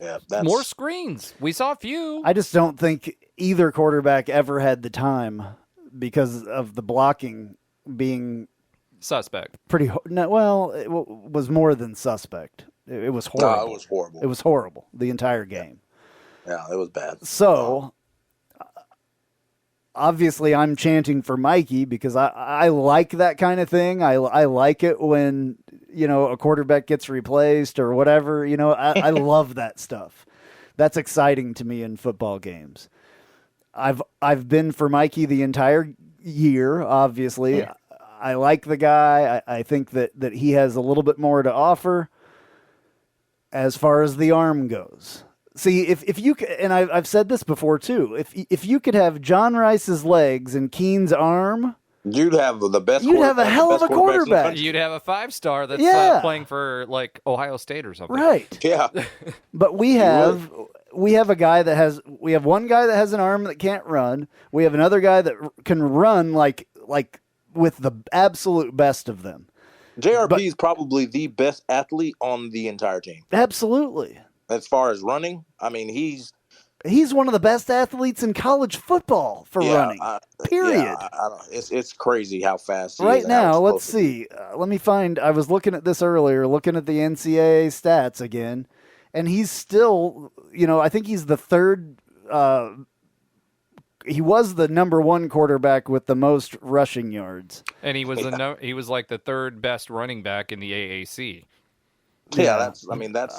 Yeah. More screens. We saw a few. I just don't think either quarterback ever had the time because of the blocking being suspect. Pretty well, it was more than suspect. It was horrible. No, it was horrible. It was horrible the entire game. Yeah, it was bad. So. Obviously, I'm chanting for Mikey because I like that kind of thing. I like it when, a quarterback gets replaced or whatever. I love that stuff. That's exciting to me in football games. I've been for Mikey the entire year, obviously. Yeah. I like the guy. I think that he has a little bit more to offer as far as the arm goes. See, if you and I've said this before too, if you could have John Rice's legs and Keene's arm, you'd have the best. You'd have a hell of a quarterback. You'd have a 5-star that's playing for like Ohio State or something. Right. Yeah. But we have one guy that has an arm that can't run. We have another guy that can run like with the absolute best of them. JRP is probably the best athlete on the entire team. Absolutely. As far as running, I mean, he's one of the best athletes in college football for running. Period. Yeah, it's crazy how fast he is. Right now, let's see. Let me find. I was looking at this earlier, looking at the NCAA stats again, and he's still, I think he's the third. He was the number 1 quarterback with the most rushing yards, and he was like the third best running back in the AAC. Yeah, that's.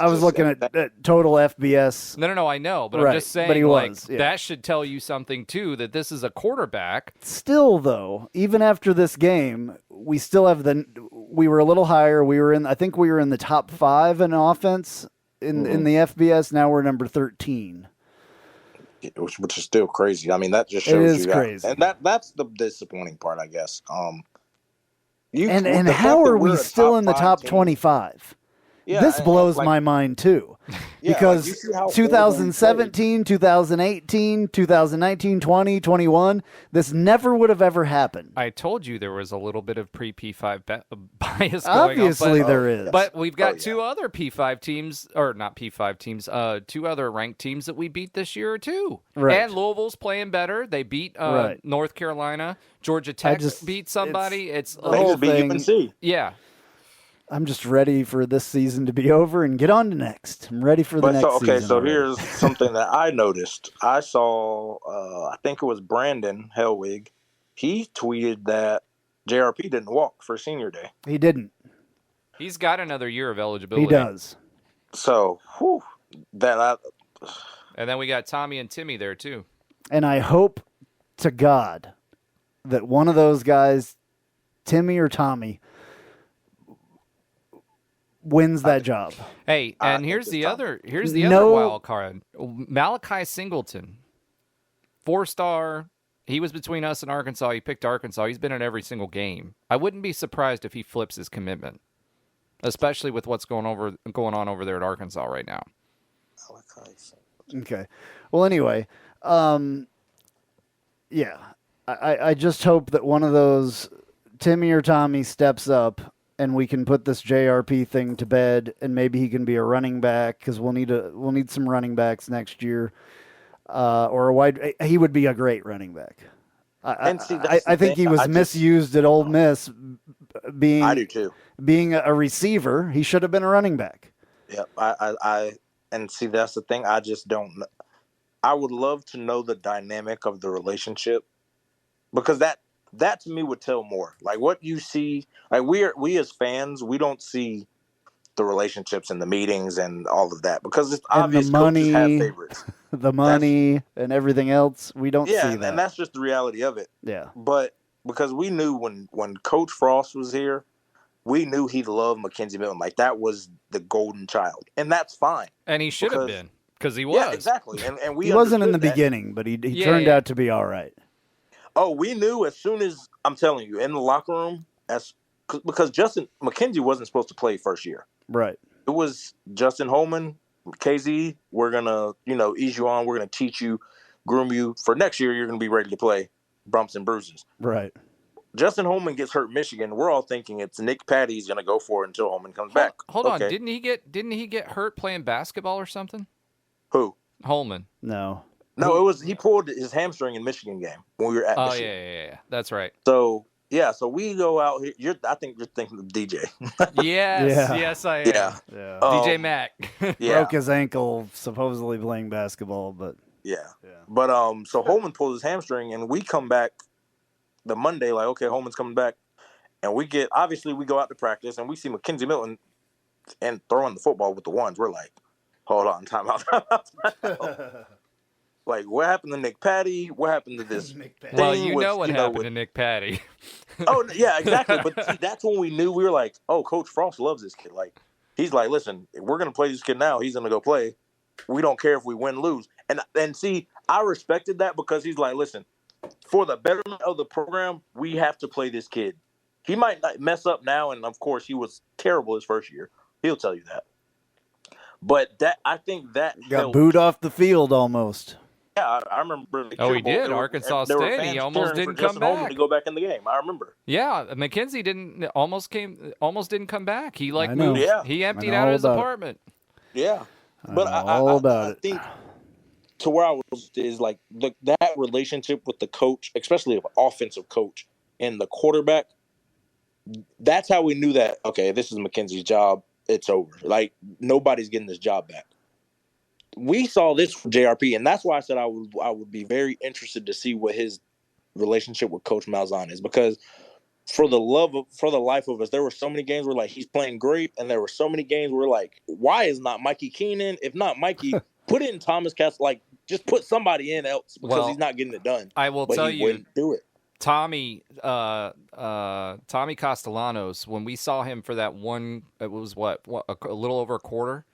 I was looking at total FBS. No, I know, but I'm just saying, that should tell you something too. That this is a quarterback. Still, though, even after this game, we still have we were a little higher. I think we were in the top 5 in offense in the FBS. Now we're number 13, which is still crazy. I mean, that just shows it is crazy, and that's the disappointing part, I guess. And how are we still in the top 25? Yeah, this blows my mind, too, because 2017, 2018, 2019, 20, 21, this never would have ever happened. I told you there was a little bit of pre-P5 bias going Obviously, on. there is. But we've got 2 other P5 teams, or not P5 teams, 2 other ranked teams that we beat this year, too. Right. And Louisville's playing better. They beat North Carolina. Georgia Tech beat somebody. It's the whole thing. UNC. Yeah. I'm just ready for this season to be over and get on to next. I'm ready for the next season. Okay, so here's something that I noticed. I saw, I think it was Brandon Hellwig. He tweeted that JRP didn't walk for senior day. He didn't. He's got another year of eligibility. He does. So, and then we got Tommy and Timmy there, too. And I hope to God that one of those guys, Timmy or Tommy, wins that job. Hey, and here's the other No- wild card. Malachi Singleton, 4-star. He was between us and Arkansas. He picked Arkansas. He's been in every single game. I wouldn't be surprised if he flips his commitment, especially with what's going on over there at Arkansas right now. Okay. Well, anyway, yeah, I just hope that one of those, Timmy or Tommy, steps up and we can put this JRP thing to bed, and maybe he can be a running back because we'll need some running backs next year, or a wide. He would be a great running back. I think he was misused at Ole Miss, being I do too. Being a receiver, he should have been a running back. Yeah, and see, that's the thing. I just don't know. I would love to know the dynamic of the relationship, because that to me would tell more. Like what you see, like we as fans, we don't see the relationships and the meetings and all of that, because it's obvious the money, coaches have favorites. The money and everything else, we don't see that. And that's just the reality of it. Yeah. But because we knew when Coach Frost was here, we knew he loved Mackenzie Milton. Like that was the golden child, and that's fine. And he should have been, because he was. Yeah, exactly. And we he wasn't in the understood that. beginning, but he turned out to be all right. Oh, we knew as soon as, I'm telling you, in the locker room, because Justin McKenzie wasn't supposed to play first year. Right. It was Justin Holman, KZ, we're going to, ease you on. We're going to teach you, groom you. For next year, you're going to be ready to play bumps and bruises. Right. Justin Holman gets hurt in Michigan. We're all thinking it's Nick Patty's going to go for it until Holman comes back. Hold on. Didn't he get hurt playing basketball or something? Who? Holman. No, he pulled his hamstring in Michigan game when we were at Michigan. Yeah. That's right. So we go out here. I think you're thinking of DJ. Yes, I am. Yeah. DJ Mack. broke his ankle supposedly playing basketball, but But so Holman pulled his hamstring, and we come back the Monday like, okay, Holman's coming back, and we go out to practice, and we see Mackenzie Milton and throwing the football with the ones. We're like, hold on, time out. Like, what happened to Nick Patty? What happened to this? Well, what happened to Nick Patty. Oh, yeah, exactly. But see, that's when we knew. We were like, oh, Coach Frost loves this kid. Like, he's like, listen, if we're going to play this kid now, he's going to go play. We don't care if we win, lose. And see, I respected that, because he's like, listen, for the betterment of the program, we have to play this kid. He might not mess up now, and, of course, he was terrible his first year. He'll tell you that. But I think that got booed off the field almost. Yeah, I remember. He did. Arkansas State. He almost didn't come back to go back in the game. I remember. Yeah, McKenzie almost didn't come back. He moved. Yeah. He emptied out his apartment. Yeah, but I think to where I was is like that relationship with the coach, especially an offensive coach and the quarterback. That's how we knew that. Okay, this is McKenzie's job. It's over. Like nobody's getting this job back. We saw this from JRP, and that's why I said I would be very interested to see what his relationship with Coach Malzahn is, because for the life of us, there were so many games where like he's playing great, and there were so many games where like, why is not Mikey Keenan? If not Mikey, put in Thomas Castle. Like, just put somebody in else, because he's not getting it done. I will tell you, wouldn't do it. Tommy Castellanos, when we saw him for that one, it was a little over a quarter.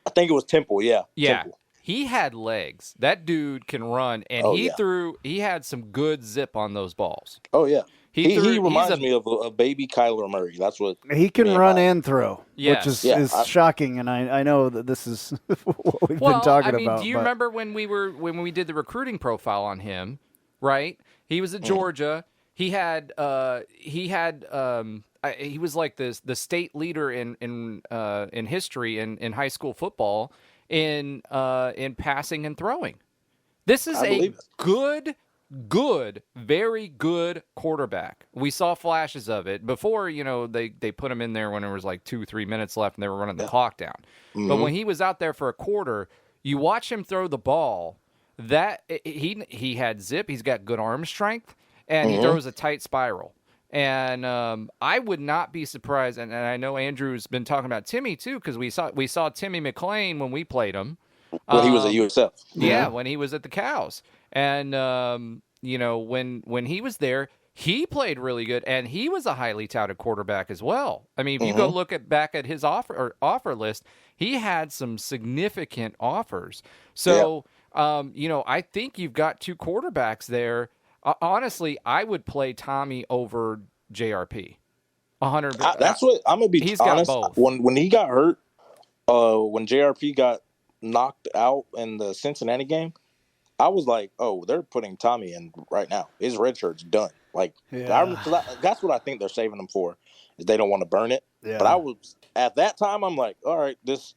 I think it was Temple, yeah. Temple. He had legs. That dude can run, and he had some good zip on those balls. Oh, yeah. He reminds me of a baby Kyler Murray. That's what he can run and throw, yes. which is shocking, and I know that this is what we've been talking about. Do you remember when we did the recruiting profile on him, right? He was at Georgia. He was like the state leader in history in high school football in passing and throwing. This is a good, very good quarterback. We saw flashes of it before. They put him in there when there was like 2-3 minutes left and they were running the clock down. Mm-hmm. But when he was out there for a quarter, you watch him throw the ball. That he had zip. He's got good arm strength, and he throws a tight spiral. And I would not be surprised. And I know Andrew's been talking about Timmy too, because we saw Timmy McClain when we played him when he was at USF. Yeah, when he was at the Cows. And when he was there, he played really good, and he was a highly touted quarterback as well. I mean, if you go look back at his offer list, he had some significant offers. So, I think you've got two quarterbacks there. Honestly, I would play Tommy over JRP. 100. That's what I'm gonna be He's honest. got both. When he got hurt, when JRP got knocked out in the Cincinnati game, I was like, "Oh, they're putting Tommy in right now. His red shirt's done." Like, that's what I think they're saving him for, is they don't want to burn it. Yeah. But I was at that time, I'm like, "All right, this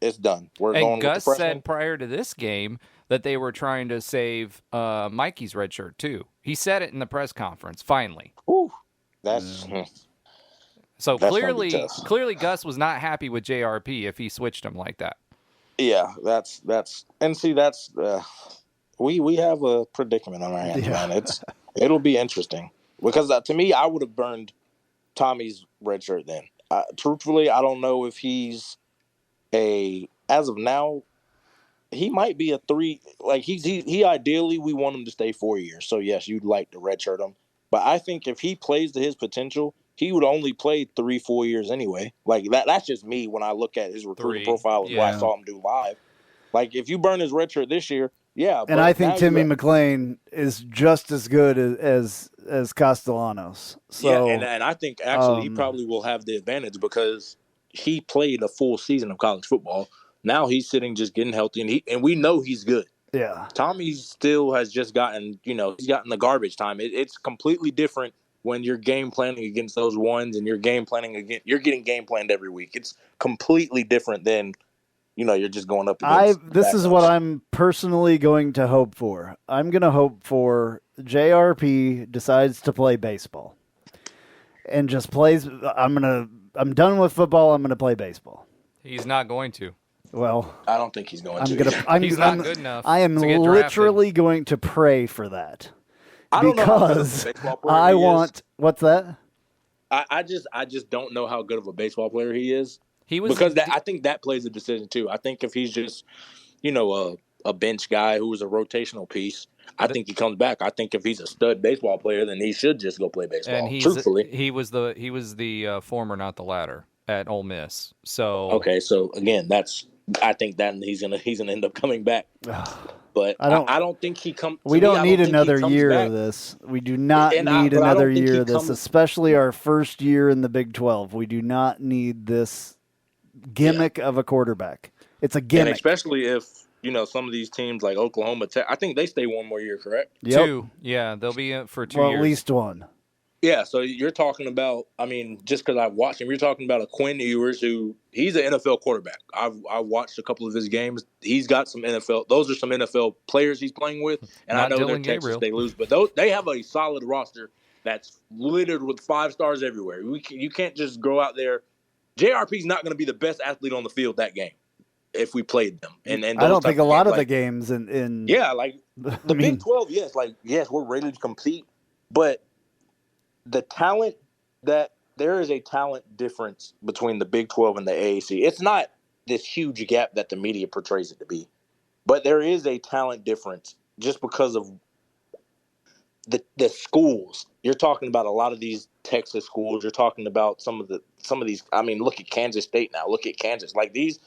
is done. We're going Gus with the freshman." said prior to this game that they were trying to save Mikey's red shirt too. He said it in the press conference. Finally, that's. So That's clearly Gus was not happy with JRP if he switched him like that. Yeah, that's we have a predicament on our hands, man. It'll be interesting because to me, I would have burned Tommy's red shirt then. Truthfully, I don't know if he's as of now, he might be a 3. Like he ideally we want him to stay 4 years. So yes, you'd like to red shirt him, but I think if he plays to his potential, he would only play 3-4 years anyway. Like that's just me when I look at his recruiting profile and what I saw him do live. Like if you burn his red shirt this year, and I think Timmy McClain is just as good as Castellanos. So and I think actually he probably will have the advantage because he played a full season of college football. Now he's sitting just getting healthy, and we know he's good. Yeah, Tommy still has just gotten he's gotten the garbage time. It's completely different when you're game planning against those ones and you're game planning against, you're getting game planned every week. It's completely different than, you're just going up against. This is what I'm personally going to hope for. I'm going to hope JRP decides to play baseball and just plays. I'm done with football. I'm going to play baseball. He's not going to. Well, I don't think he's going to. He's not good enough. I am literally going to pray for that. Because I want what's that? I just don't know how good of a baseball player he is. I think that plays a decision too. I think if he's just a bench guy who was a rotational piece, I think he comes back. I think if he's a stud baseball player, then he should just go play baseball. And truthfully, he was the former, not the latter, at Ole Miss. So okay, so again, I think that he's gonna end up coming back. But I don't think he comes. We don't need another year of this. We do not need another year of this, especially our first year in the Big 12. We do not need this gimmick of a quarterback. It's a gimmick. And especially if, some of these teams like Oklahoma Tech, I think they stay one more year, correct? Yep. 2. Yeah, they'll be in for 2 years. At least one. Yeah, so you're talking about, just because I've watched him, you're talking about a Quinn Ewers who, he's an NFL quarterback. I've watched a couple of his games. He's got some NFL. Those are some NFL players he's playing with. And I know they're Texas, they lose. But they have a solid roster that's littered with 5 stars everywhere. You can't just go out there. JRP's not going to be the best athlete on the field that game if we played them. And I don't think a lot of the games in yeah, like the Big 12, yes, we're ready to compete. But the talent there is a talent difference between the Big 12 and the AAC. It's not this huge gap that the media portrays it to be, but there is a talent difference just because of the schools. You're talking about a lot of these Texas schools. You're talking about some of these. Look at Kansas State now. Look at Kansas. Like these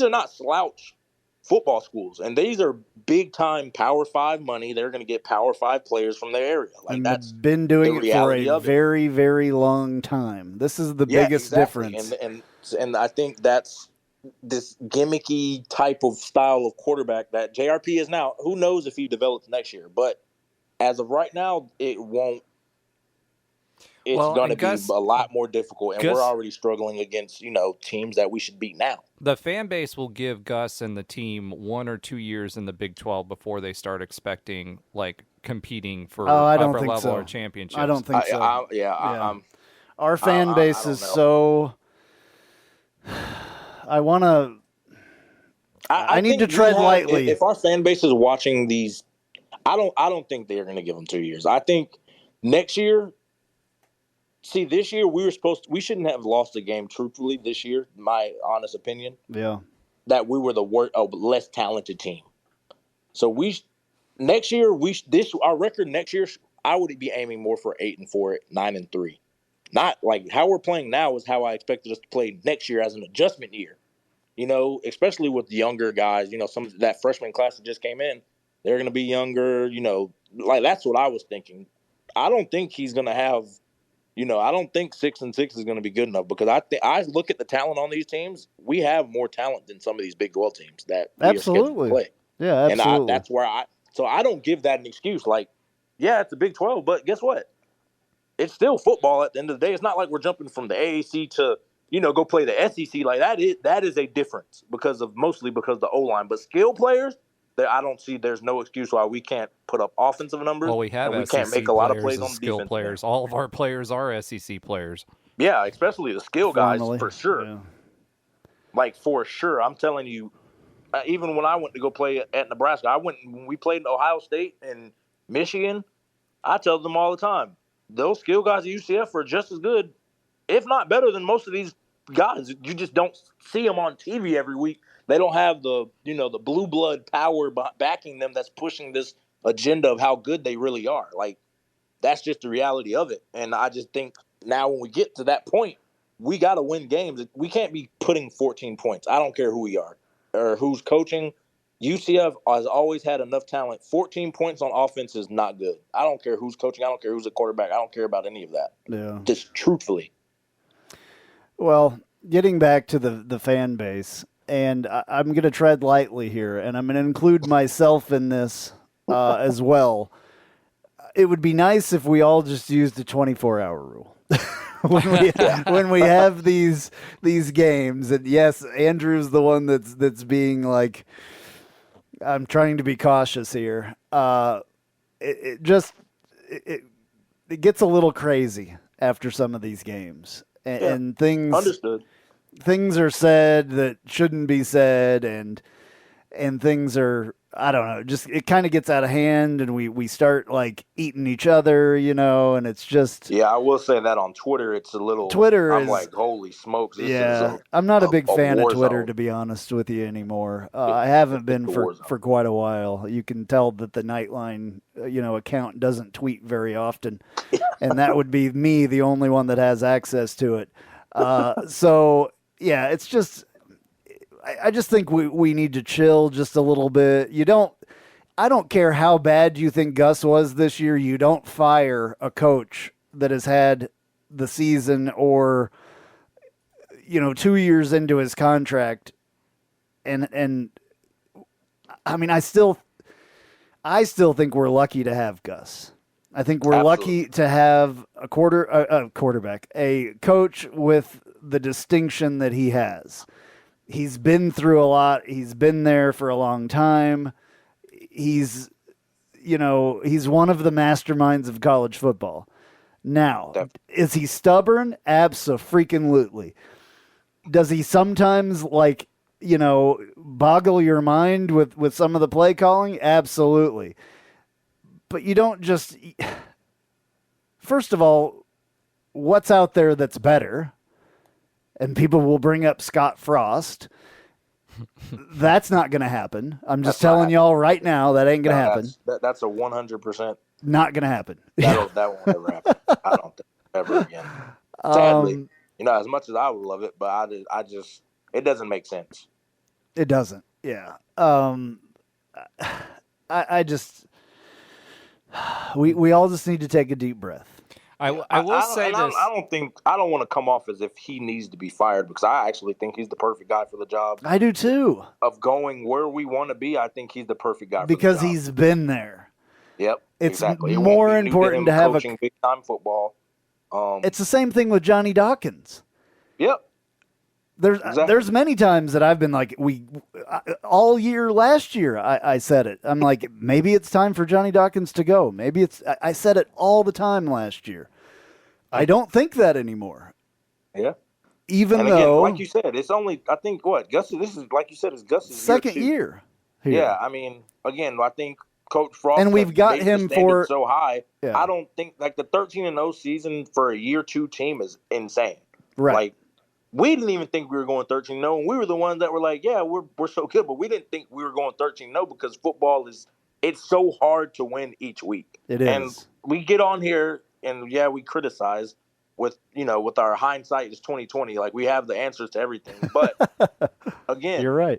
are not slouch football schools, and these are big time Power 5 money. They're going to get Power 5 players from their area. Like and that's been doing it for a very, very long time. This is the biggest difference. And I think that's this gimmicky type of style of quarterback that JRP is now. Who knows if he develops next year? But as of right now, it won't. It's going to be a lot more difficult, and we're already struggling against teams that we should beat now. The fan base will give Gus and the team 1 or 2 years in the Big 12 before they start expecting competing for upper level or championships. I don't think so. Our fan base is so. I need to tread lightly. If our fan base is watching these, I don't think they're going to give them 2 years. I think next year. See, this year we shouldn't have lost a game. Truthfully, this year, my honest opinion, that we were the less talented team. So next year our record next year, I would be aiming more for 8-4, 9-3. Not like how we're playing now is how I expected us to play next year as an adjustment year. Especially with the younger guys, some of that freshman class that just came in, they're going to be younger, like that's what I was thinking. I don't think he's going to have, I don't think 6-6 is going to be good enough because I look at the talent on these teams. We have more talent than some of these Big 12 teams that we are scheduled to play. Yeah, absolutely. And that's where so I don't give that an excuse. Like, yeah, it's a Big 12, but guess what? It's still football at the end of the day. It's not like we're jumping from the AAC to, go play the SEC. Like that is a difference mostly because of the O-line. But skill players, I don't see there's no excuse why we can't put up offensive numbers. Well, we have and we SEC can't make a lot of plays players on skill defense. players. All of our players are SEC players. Yeah, especially the skill guys for sure. Yeah. Like for sure, I'm telling you. Even when I went to go play at Nebraska, when we played in Ohio State and Michigan, I tell them all the time, those skill guys at UCF are just as good, if not better than most of these guys. You just don't see them on TV every week. They don't have the blue blood power backing them that's pushing this agenda of how good they really are. Like, that's just the reality of it. And I just think now when we get to that point, we got to win games. We can't be putting 14 points. I don't care who we are or who's coaching. UCF has always had enough talent. 14 points on offense is not good. I don't care who's coaching. I don't care who's a quarterback. I don't care about any of that. Yeah. Just truthfully. Well, getting back to the fan base, and I'm going to tread lightly here, and I'm going to include myself in this as well. It would be nice if we all just used the 24-hour rule. when we have these games, and yes, Andrew's the one that's being like, I'm trying to be cautious here. It gets a little crazy after some of these games, and things understood. Things are said that shouldn't be said, and things are, I don't know, just it kind of gets out of hand, and we start like eating each other, and it's just. Yeah, I will say that on Twitter, it's a little. I'm like, holy smokes! I'm not a big fan of Twitter, zone. To be honest with you anymore. I haven't been for quite a while. You can tell that the Knightline, account doesn't tweet very often, and that would be me, the only one that has access to it. So yeah, it's just. I just think we need to chill just a little bit. I don't care how bad you think Gus was this year. You don't fire a coach that has had the season or, 2 years into his contract. And I mean, I still think we're lucky to have Gus. I think we're lucky to have a quarterback, a coach with the distinction that he has. He's been through a lot. He's been there for a long time. He's one of the masterminds of college football. Now, is he stubborn? Abso-freaking-lutely. Does he sometimes, boggle your mind with some of the play calling? Absolutely. But you don't just... First of all, what's out there that's better? And people will bring up Scott Frost. That's not going to happen. I'm just telling y'all right now that ain't going to happen. That's a 100%. Not going to happen. That won't ever happen. I don't think ever again. Sadly, as much as I would love it, but I just it doesn't make sense. It doesn't. Yeah. I just we all just need to take a deep breath. I will say this. I don't want to come off as if he needs to be fired because I actually think he's the perfect guy for the job. I do too. Of going where we want to be, I think he's the perfect guy because for the job. He's been there. Yep, it's exactly. more important to have coaching big time football. It's the same thing with Johnny Dawkins. Yep. There's many times that I've been like, all year last year, I said it. I'm like, maybe it's time for Johnny Dawkins to go. I said it all the time last year. I don't think that anymore. Yeah. Even though, like you said, it's only, I think, Gus, this is, like you said, it's Gus's second year. Yeah, I mean, again, I think Coach Frost and we've got him for so high. Yeah. I don't think, the 13-0 season for a year two team is insane. Right. We didn't even think we were going 13-0, and we were the ones that were like, yeah, we're so good, but we didn't think we were going 13-0 because football it's so hard to win each week. It is. And we get on here and we criticize with our hindsight is 2020. Like, we have the answers to everything. But again, You're right.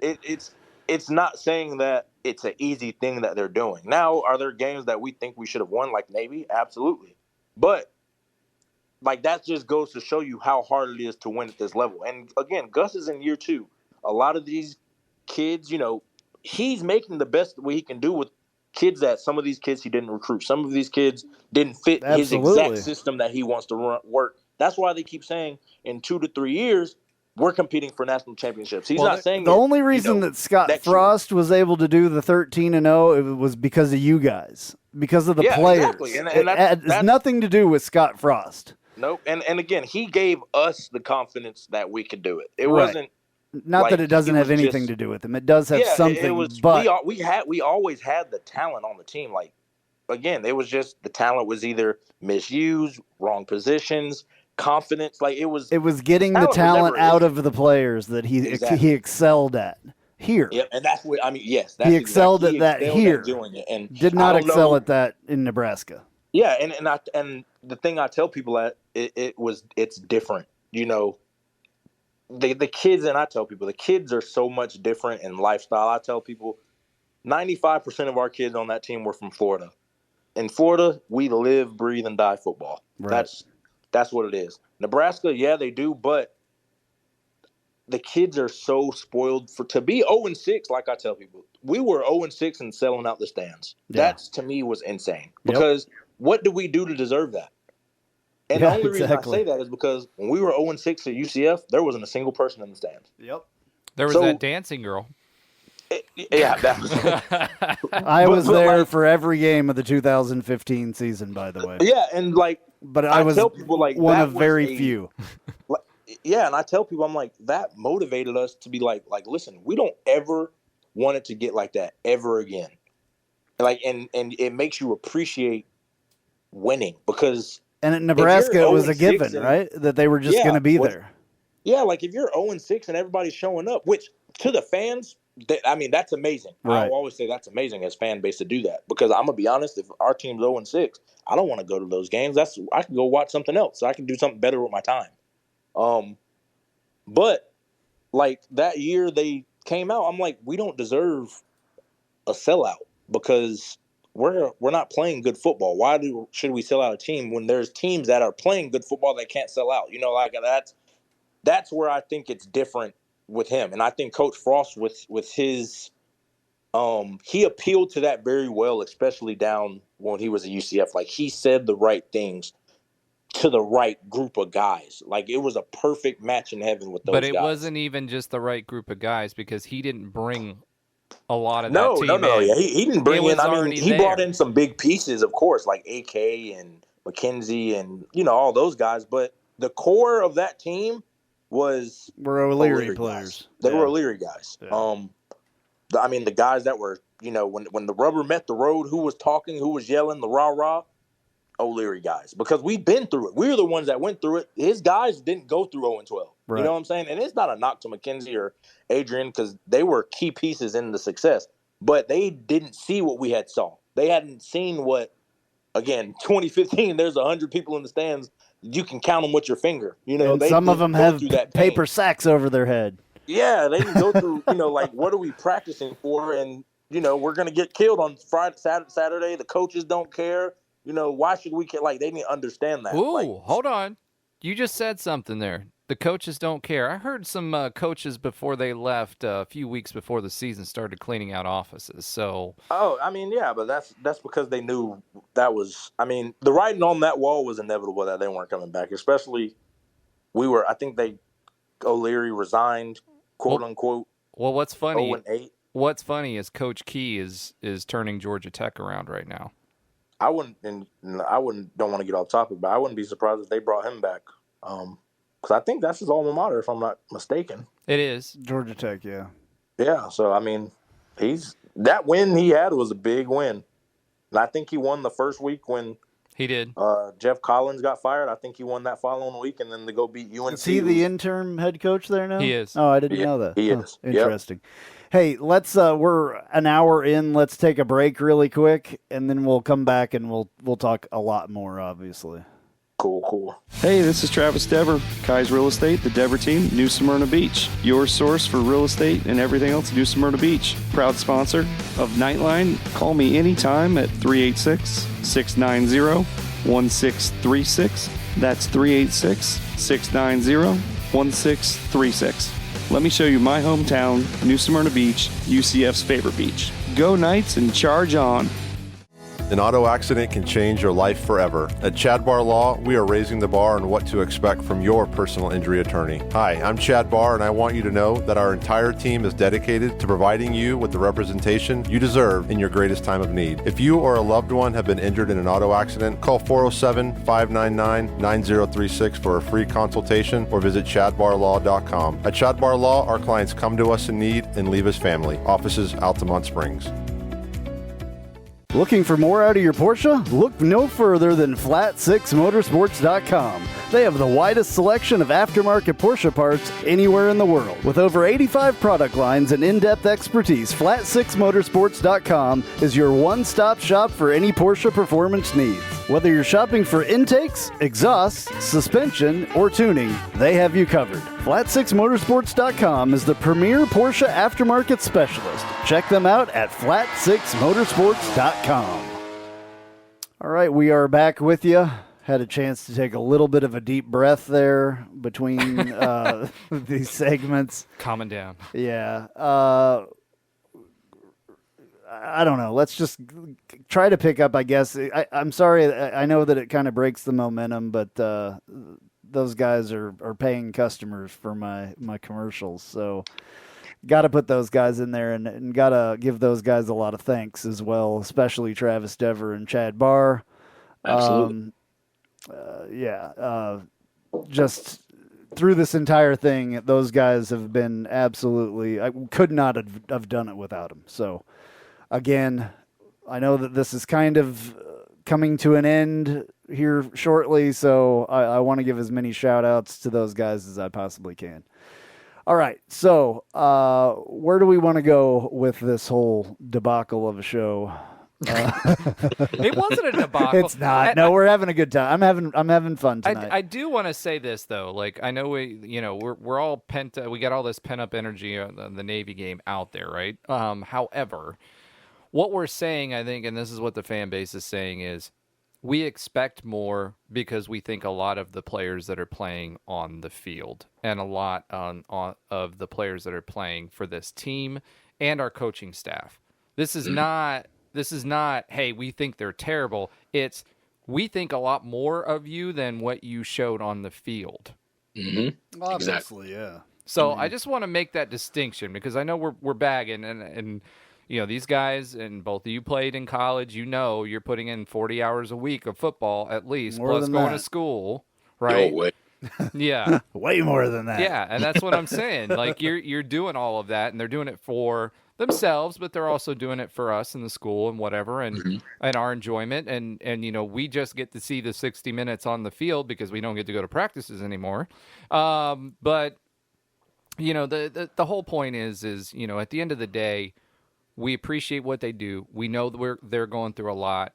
It's not saying that it's an easy thing that they're doing. Now, are there games that we think we should have won, like Navy? Absolutely. But like, that just goes to show you how hard it is to win at this level. And again, Gus is in year 2. A lot of these kids, he's making the best way he can do with kids that some of these kids he didn't recruit. Some of these kids didn't fit his exact system that he wants to work. That's why they keep saying in 2 to 3 years, we're competing for national championships. He's not saying the only reason that Scott Frost was able to do the 13-0 it was because of you guys, because of the players. Exactly. And it has nothing to do with Scott Frost. Nope. And again, he gave us the confidence that we could do it. It wasn't. Not that it doesn't have anything to do with him. It does have something. It was, but we always had the talent on the team. Like, again, it was just the talent was either misused, wrong positions, confidence. Like, it was getting the talent out of the players that he excelled at here. Yeah, and that's what Yes, he excelled at that here. Doing it, and did not excel at that in Nebraska. Yeah, and the thing I tell people it's different. The kids, and I tell people the kids are so much different in lifestyle. I tell people 95% of our kids on that team were from Florida. In Florida, we live, breathe, and die football. Right. That's what it is. Nebraska, they do, but the kids are so spoiled to be 0-6. Like I tell people, we were 0-6 and selling out the stands. Yeah. That to me was insane because what did we do to deserve that? And the only reason I say that is because when we were 0-6 at UCF, there wasn't a single person in the stands. Yep. There was that dancing girl. That was. I was there for every game of the 2015 season, by the way. Yeah, and but I was tell people, one of very few. Yeah, and I tell people, I'm like, that motivated us to be like, listen, we don't ever want it to get like that ever again. And it makes you appreciate winning because. And at Nebraska, it was a given, right? That they were just going to be there. Yeah, like if you're 0-6 and everybody's showing up, which to the fans, that's amazing. Right. I always say that's amazing as fan base to do that because I'm gonna be honest, if our team's 0-6, I don't want to go to those games. I can go watch something else. I can do something better with my time. But like that year they came out, I'm like, we don't deserve a sellout because we're not playing good football. Why should we sell out a team when there's teams that are playing good football that can't sell out? That's where I think it's different with him. And I think Coach Frost with his he appealed to that very well, especially down when he was at UCF. Like, he said the right things to the right group of guys. Like, it was a perfect match in heaven with those guys. But it wasn't even just the right group of guys because he didn't bring a lot of that team No. in. Yeah, he didn't bring in. I mean, he brought in some big pieces, of course, like AK and McKenzie and, all those guys. But the core of that team were O'Leary players. They were O'Leary guys. Yeah. The guys that were, when the rubber met the road, who was talking, who was yelling, the rah-rah, O'Leary guys. Because we've been through it. We were the ones that went through it. His guys didn't go through 0-12. Right. You know what I'm saying? And it's not a knock to McKenzie or Adrian because they were key pieces in the success. But they didn't see what we had saw. They hadn't seen what, again, 2015, there's 100 people in the stands. You can count them with your finger. Some of them have paper sacks over their head. Yeah, they can go through, what are we practicing for? And, we're going to get killed on Friday, Saturday. The coaches don't care. Why should we care? Like, they didn't understand that. Ooh, hold on. You just said something there. The coaches don't care. I heard some coaches before they left a few weeks before the season started cleaning out offices. So. Oh, yeah, but that's because they knew that was. The writing on that wall was inevitable that they weren't coming back. Especially, I think O'Leary resigned, quote unquote. Well, what's funny? 0-8. What's funny is Coach Key is turning Georgia Tech around right now. I don't want to get off topic, but I wouldn't be surprised if they brought him back. Because I think that's his alma mater, if I'm not mistaken. It is. Georgia Tech, yeah. Yeah, so, that win he had was a big win. And I think he won the first week when He did. Jeff Collins got fired. I think he won that following week, and then they go beat UNC. Is he the interim head coach there now? He is. Oh, I didn't know that. He is. Yep. Interesting. Hey, let's. We're an hour in. Let's take a break really quick, and then we'll come back and we'll talk a lot more. Obviously. Cool. Hey, this is Travis Dever, Kai's Real Estate, the Dever team, New Smyrna Beach. Your source for real estate and everything else New Smyrna Beach. Proud sponsor of Knightline. Call me anytime at 386-690-1636. That's 386-690-1636. Let me show you my hometown, New Smyrna Beach, UCF's favorite beach. Go Knights and charge on. An auto accident can change your life forever. At Chad Barr Law, we are raising the bar on what to expect from your personal injury attorney. Hi, I'm Chad Barr, and I want you to know that our entire team is dedicated to providing you with the representation you deserve in your greatest time of need. If you or a loved one have been injured in an auto accident, call 407-599-9036 for a free consultation or visit chadbarlaw.com. At Chad Barr Law, our clients come to us in need and leave as family. Offices, Altamont Springs. Looking for more out of your Porsche? Look no further than Flat6Motorsports.com. They have the widest selection of aftermarket Porsche parts anywhere in the world. With over 85 product lines and in-depth expertise, Flat6Motorsports.com is your one-stop shop for any Porsche performance needs. Whether you're shopping for intakes, exhausts, suspension, or tuning, they have you covered. Flat6Motorsports.com is the premier Porsche aftermarket specialist. Check them out at Flat6Motorsports.com. All right, we are back with you. Had a chance to take a little bit of a deep breath there between these segments. Calming down. Yeah. I don't know. Let's just try to pick up, I guess. I'm sorry. I know that it kind of breaks the momentum, but those guys are paying customers for my commercials. So got to put those guys in there and got to give those guys a lot of thanks as well, especially Travis Dever and Chad Barr. Absolutely. Just through this entire thing, those guys have been absolutely, I could not have done it without them. So again, I know that this is kind of coming to an end here shortly, so I want to give as many shout outs to those guys as I possibly can. All right, so where do we want to go with this whole debacle of a show? It wasn't a debacle. It's not. No, we're having a good time. I'm having fun tonight. I do want to say this though. Like I know we're all we got all this pent up energy on the Navy game out there, right? However, what we're saying, I think, and this is what the fan base is saying, is we expect more because we think a lot of the players that are playing on the field and a lot of the players that are playing for this team and our coaching staff. This is not, hey, we think they're terrible. It's, we think a lot more of you than what you showed on the field. Mm-hmm. Obviously, yeah. So I just want to make that distinction because I know we're bagging and you know, these guys and both of you played in college, you're putting in 40 hours a week of football at least, more plus going to school, right? No way. Yeah. Way more than that. Yeah, and that's what I'm saying. Like you're doing all of that and they're doing it for themselves, but they're also doing it for us in the school and whatever and our enjoyment and we just get to see the 60 minutes on the field because we don't get to go to practices anymore. But the whole point is at the end of the day, we appreciate what they do. We know that they're going through a lot.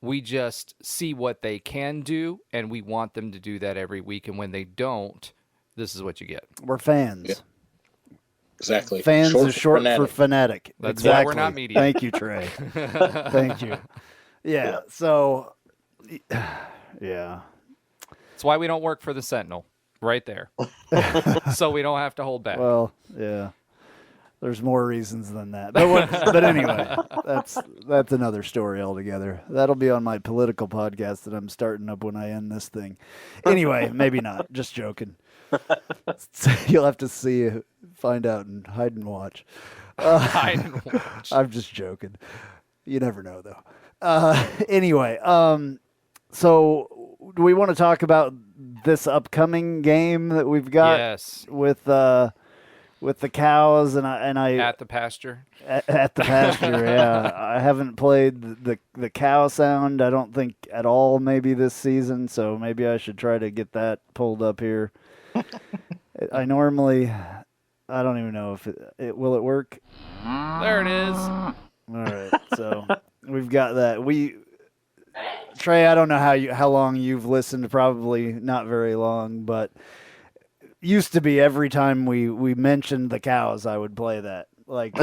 We just see what they can do, and we want them to do that every week. And when they don't, this is what you get. We're fans. Yeah. Exactly. Fans is short for fanatic. That's exactly. why we're not media. Thank you, Trey. Thank you. Yeah. So, yeah. That's why we don't work for the Sentinel. Right there. So we don't have to hold back. Well, yeah. There's more reasons than that. But anyway, that's another story altogether. That'll be on my political podcast that I'm starting up when I end this thing. Anyway, maybe not. Just joking. You'll have to find out and hide and watch. Hide and watch. I'm just joking. You never know, though. Anyway, so do we want to talk about this upcoming game that we've got? Yes. With with the cows, and I At the pasture. at the pasture. Yeah, I haven't played the cow sound. I don't think at all. Maybe this season, so maybe I should try to get that pulled up here. I don't even know if it will it work. There it is. All right, so we've got that. Trey, I don't know how long you've listened. Probably not very long, but used to be every time we mentioned the cows, I would play that. Like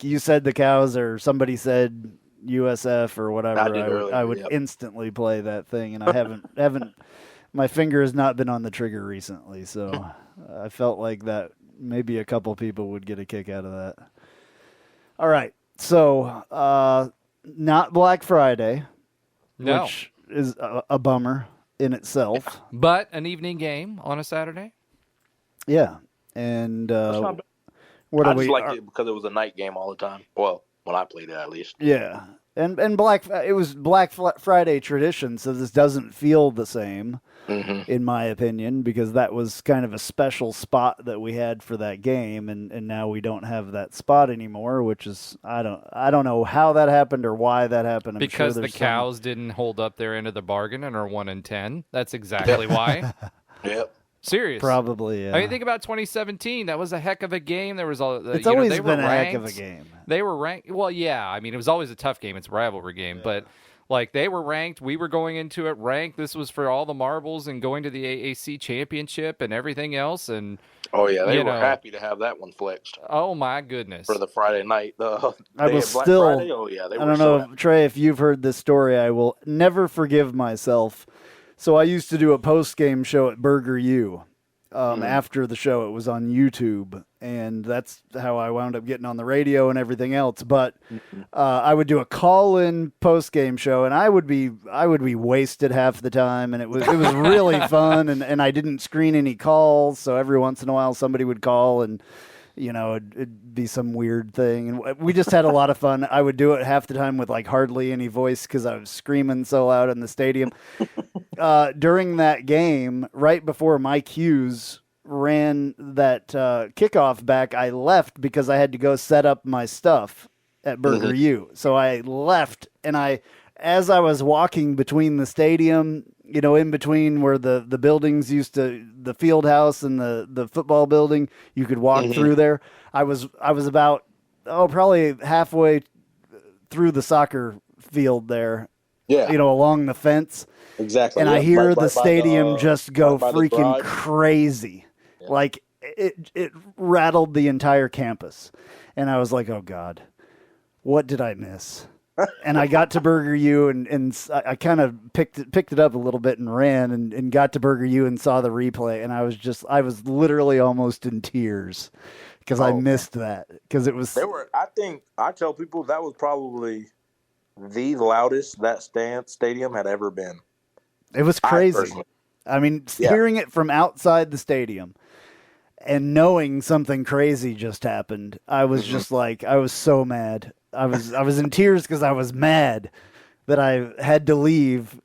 you said the cows, or somebody said USF or whatever. I would instantly play that thing, and I haven't. My finger has not been on the trigger recently, so I felt like that maybe a couple people would get a kick out of that. All right, so not Black Friday. No. Which is a bummer in itself. But an evening game on a Saturday? Yeah. And what I just liked it because it was a night game all the time. Well, when I played it, at least. Yeah. And it was Black Friday tradition, so this doesn't feel the same, in my opinion, because that was kind of a special spot that we had for that game, and now we don't have that spot anymore, which is I don't know how that happened or why that happened. Because the cows didn't hold up their end of the bargain and are 1-10. That's exactly why. Yep. Serious. Probably, yeah. I mean, think about 2017. That was a heck of a game. There was it's always been a heck of a game. They were ranked. Well, yeah. I mean, it was always a tough game. It's a rivalry game. Yeah. But, they were ranked. We were going into it ranked. This was for all the marbles and going to the AAC championship and everything else. And oh, yeah. They were happy to have that one flexed. Oh, my goodness. For the Friday night. I will still. Friday, I don't know, Trey, if you've heard this story, I will never forgive myself. So I used to do a post-game show at Burger U. After the show, it was on YouTube, and that's how I wound up getting on the radio and everything else. But I would do a call-in post-game show, and I would be wasted half the time, and it was really fun. And I didn't screen any calls, so every once in a while somebody would call, and it'd be some weird thing. And we just had a lot of fun. I would do it half the time with like hardly any voice because I was screaming so loud in the stadium. During that game, right before Mike Hughes ran that kickoff back, I left because I had to go set up my stuff at Burger U. So I left, and as I was walking between the stadium, in between where the buildings used to, the field house and the football building, you could walk through there. I was about, probably halfway through the soccer field there. Yeah. Along the fence. Exactly. And I hear the stadium just go freaking crazy. Yeah. Like it rattled the entire campus. And I was like, oh God, what did I miss? And I got to Burger U and I kind of picked it up a little bit and ran and got to Burger U and saw the replay. And I was literally almost in tears because I missed that, because it was. I tell people that was probably the loudest that stadium had ever been. It was crazy. I mean, hearing it from outside the stadium and knowing something crazy just happened, I was just like, I was so mad. I was in tears because I was mad that I had to leave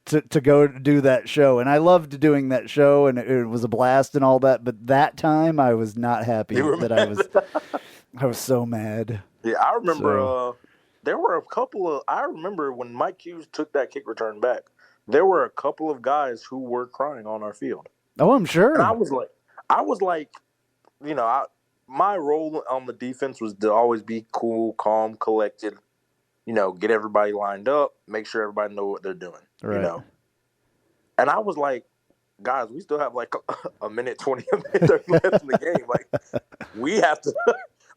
to go do that show. And I loved doing that show, and it was a blast and all that. But that time, I was not happy that I was so mad. Yeah, I remember there were a couple of. I remember when Mike Hughes took that kick return back, there were a couple of guys who were crying on our field. Oh, I'm sure. And I was like, my role on the defense was to always be cool, calm, collected, get everybody lined up, make sure everybody know what they're doing, right. And I was like, guys, we still have like a minute 20 left in the game. Like, we have to,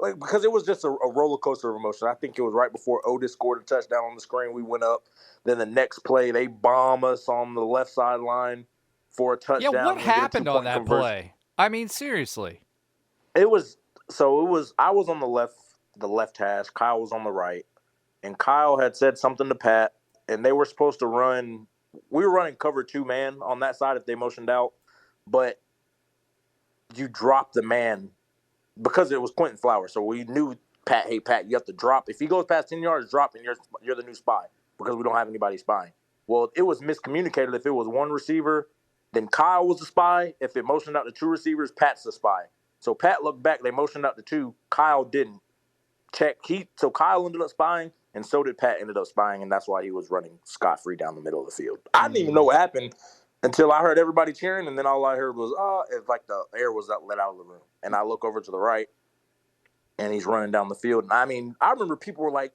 because it was just a roller coaster of emotion. I think it was right before Otis scored a touchdown on the screen. We went up. Then the next play, they bomb us on the left sideline for a touchdown. Yeah, what happened on that play? I mean, seriously. I was on the left hash. Kyle was on the right. And Kyle had said something to Pat, and they were supposed to run. We were running cover 2 man on that side if they motioned out. But you dropped the man because it was Quentin Flowers. So we knew, Pat, hey, Pat, you have to drop. If he goes past 10 yards, drop, and you're the new spy because we don't have anybody spying. Well, it was miscommunicated. If it was one receiver, then Kyle was the spy. If it motioned out to 2 receivers, Pat's the spy. So Pat looked back. They motioned out the 2. Kyle didn't check. So Kyle ended up spying, and so did Pat ended up spying, and that's why he was running scot-free down the middle of the field. I didn't even know what happened until I heard everybody cheering, and then all I heard was, it's like the air was let out of the room. And I look over to the right, and he's running down the field. And I mean, I remember people were like,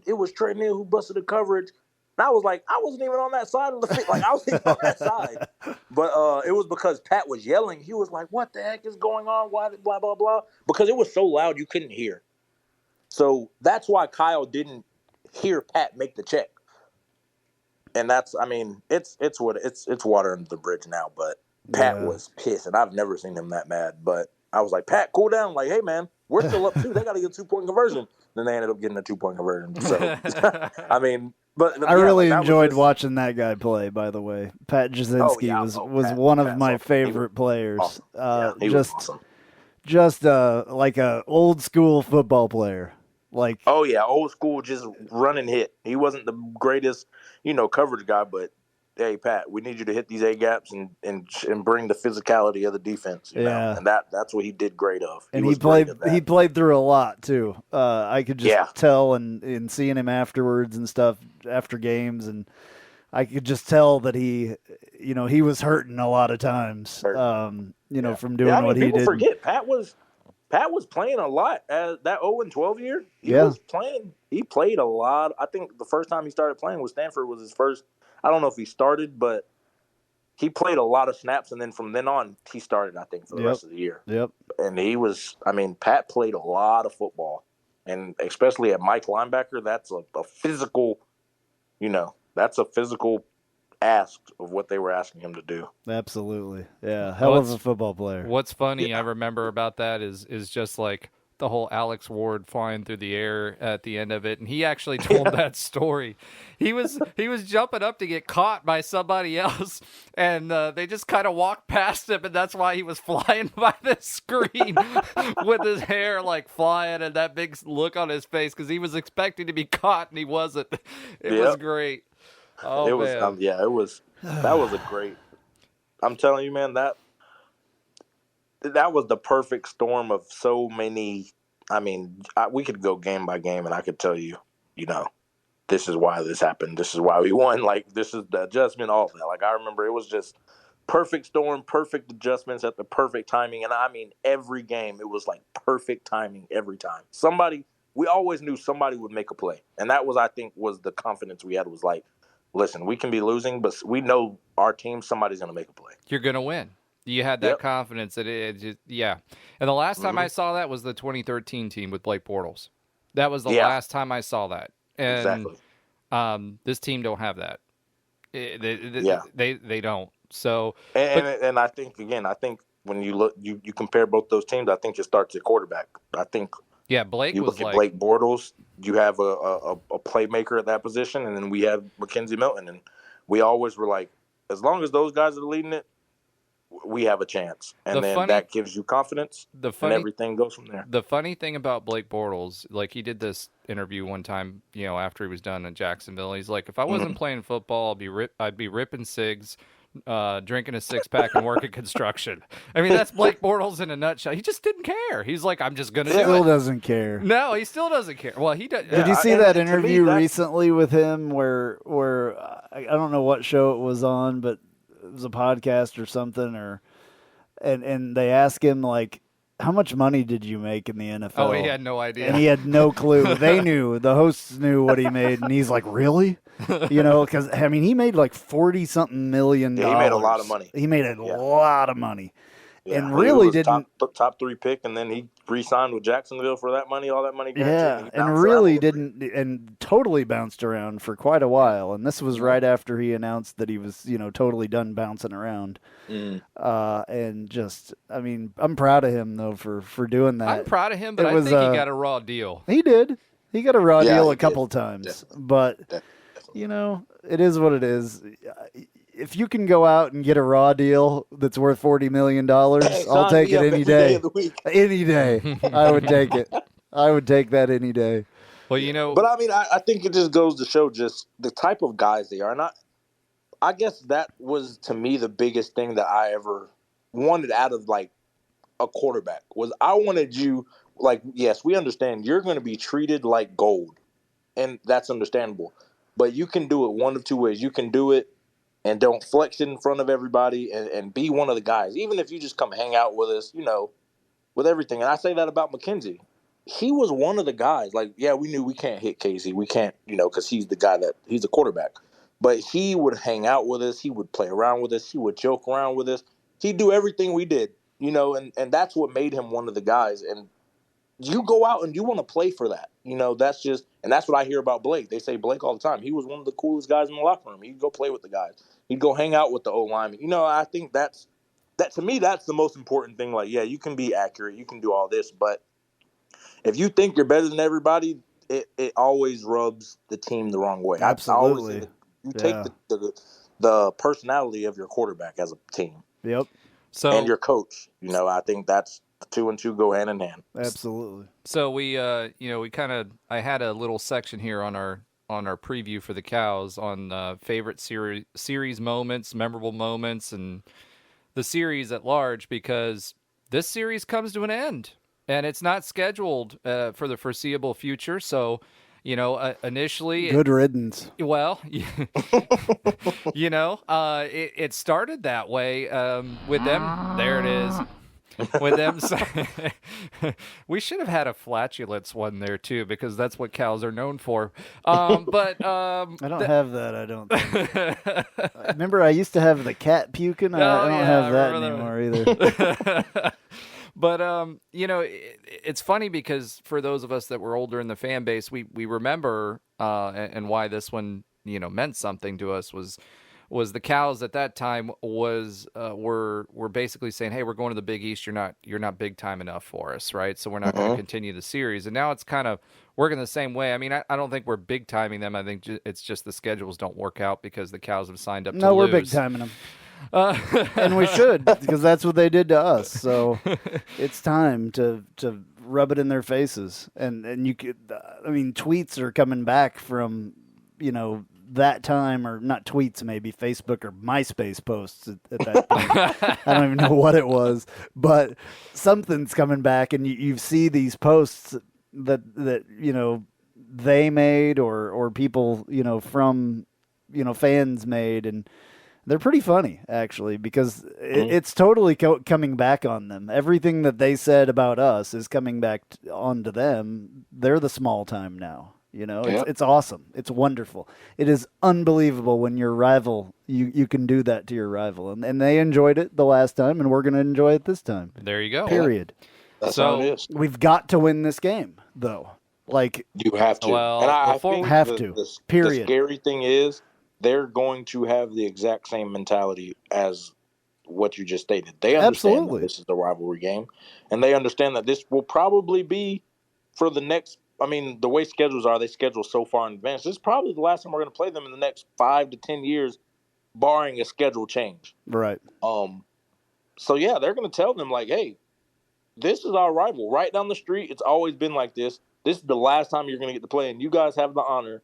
it was Trey Neal who busted the coverage. And I was like, I wasn't even on that side of the field. Like, I wasn't even on that side. But it was because Pat was yelling. He was like, what the heck is going on? Why, blah, blah, blah. Because it was so loud you couldn't hear. So that's why Kyle didn't hear Pat make the check. And that's, I mean, it's water under the bridge now. But Pat was pissed, and I've never seen him that mad. But I was like, Pat, cool down. Like, hey, man, we're still up 2. They got to get a 2-point conversion. Then they ended up getting a 2-point conversion. So, I mean, but I really enjoyed watching that guy play. By the way, Pat Jasinski was one of my favorite players. Awesome. He was awesome. Just like a old school football player. Like, old school, just run and hit. He wasn't the greatest, coverage guy, but hey, Pat, we need you to hit these A gaps and bring the physicality of the defense. You know? And that's what he did great of. He played through a lot too. I could just tell, and seeing him afterwards and stuff after games, and I could just tell that he was hurting a lot of times. From doing what he did. People forget Pat was playing a lot as that 0-12 year. He was playing. He played a lot. I think the first time he started playing with Stanford was his first. I don't know if he started, but he played a lot of snaps, and then from then on, he started, I think, for the rest of the year. Yep. And Pat played a lot of football, and especially at Mike linebacker, that's a physical, that's a physical ask of what they were asking him to do. Absolutely. Yeah, hell of a football player. What's funny I remember about that is just like the whole Alex Ward flying through the air at the end of it, and he actually told that story. He was jumping up to get caught by somebody else, and they just kind of walked past him, and that's why he was flying by the screen with his hair like flying and that big look on his face because he was expecting to be caught and he wasn't. It was great. Oh, it was, man. It was. That was a great. I'm telling you, man, that was the perfect storm of so many. I mean, we could go game by game, and I could tell you, this is why this happened. This is why we won. Like, this is the adjustment, all of that. Like, I remember it was just perfect storm, perfect adjustments at the perfect timing. And I mean, every game, it was like perfect timing every time. We always knew somebody would make a play. And that was, I think, was the confidence we had was like, listen, we can be losing, but we know our team, somebody's going to make a play. You're going to win. You had that confidence that it just, And the last time I saw that was the 2013 team with Blake Bortles. That was the last time I saw that. And exactly. This team don't have that. They don't. So and I think when you look, you compare both those teams, I think it starts at quarterback. I think Blake you was look at Blake Bortles, you have a playmaker at that position, and then we have Mackenzie Milton, and we always were like, as long as those guys are leading it, we have a chance. And that gives you confidence, and everything goes from there. The funny thing about Blake Bortles, like he did this interview one time, after he was done in Jacksonville, he's like, if I wasn't playing football, I'd be ripping cigs, drinking a 6-pack and working construction. I mean, that's Blake Bortles in a nutshell. He just didn't care. He's like, I'm just going to do it. Still doesn't care. No, he still doesn't care. Well, he does. Did you see that interview recently with him where I don't know what show it was on, but it was a podcast or something, and they asked him, like, how much money did you make in the NFL? Oh, he had no idea. And he had no clue. They knew. The hosts knew what he made, and he's like, really? Because, I mean, he made like $40-something million. Yeah, he made a lot of money. He made a lot of money. Yeah, and really didn't top 3 pick, and then he re-signed with Jacksonville for that money, all that money. And really didn't, and totally bounced around for quite a while. And this was right after he announced that he was, totally done bouncing around. And just, I mean, I'm proud of him though for doing that. I'm proud of him, but I think he got a raw deal. He did. He got a raw deal a couple times, but it is what it is. If you can go out and get a raw deal that's worth $40 million, I'll take it any day. Any day. I would take it. I would take that any day. Well, But, I mean, I think it just goes to show just the type of guys they are. And I guess that was, to me, the biggest thing that I ever wanted out of, like, a quarterback. Was I wanted you, like, yes, we understand you're going to be treated like gold, and that's understandable. But you can do it one of two ways. You can do it and don't flex it in front of everybody and be one of the guys. Even if you just come hang out with us, with everything. And I say that about McKenzie. He was one of the guys. Like, yeah, we knew we can't hit Casey. We can't, because he's the guy he's the quarterback. But he would hang out with us. He would play around with us. He would joke around with us. He'd do everything we did, and that's what made him one of the guys. And you go out and you want to play for that. That's what I hear about Blake. They say Blake all the time. He was one of the coolest guys in the locker room. He'd go play with the guys. He'd go hang out with the O-linemen. I think that to me, that's the most important thing. Like, yeah, you can be accurate. You can do all this. But if you think you're better than everybody, it always rubs the team the wrong way. Absolutely. I always say that you take the personality of your quarterback as a team. Yep. And your coach. I think that's the 2 and 2 go hand in hand. Absolutely. So we I had a little section here on our preview for the Cows on favorite series moments, memorable moments, and the series at large, because this series comes to an end and it's not scheduled for the foreseeable future. So, initially, good riddance. Well, it started that way with them. There it is. With them, we should have had a flatulence one there too, because that's what cows are known for. But I don't have that. I don't think. Remember, I used to have the cat puking. I don't have that anymore either. But it's funny because for those of us that were older in the fan base, we remember and why this one meant something to us was the Cows at that time were basically saying, hey, we're going to the Big East. You're not big time enough for us, right? So we're not going to continue the series. And now it's kind of working the same way. I mean, I don't think we're big timing them. I think it's just the schedules don't work out because the Cows have signed up to lose. No, we're big timing them. And we should, because that's what they did to us. So it's time to rub it in their faces. And you could, tweets are coming back from, that time, or not tweets, maybe Facebook or MySpace posts at that point. I don't even know what it was, but something's coming back, and you see these posts that they made or people from fans made, and they're pretty funny actually, because it's totally coming back on them. Everything that they said about us is coming back onto them. They're the small time now. It's awesome. It's wonderful. It is unbelievable when your rival, you can do that to your rival. And they enjoyed it the last time, and we're going to enjoy it this time. There you go. Period. That's how it is. We've got to win this game, though. Like, you have to. Well, and I think Period. The scary thing is they're going to have the exact same mentality as what you just stated. They understand that this is a rivalry game, and they understand that this will probably be for the next. The way schedules are, they schedule so far in advance. This is probably the last time we're going to play them in the next 5 to 10 years, barring a schedule change. Right. So, yeah, they're going to tell them, like, hey, this is our rival. Right down the street, it's always been like this. This is the last time you're going to get to play, and you guys have the honor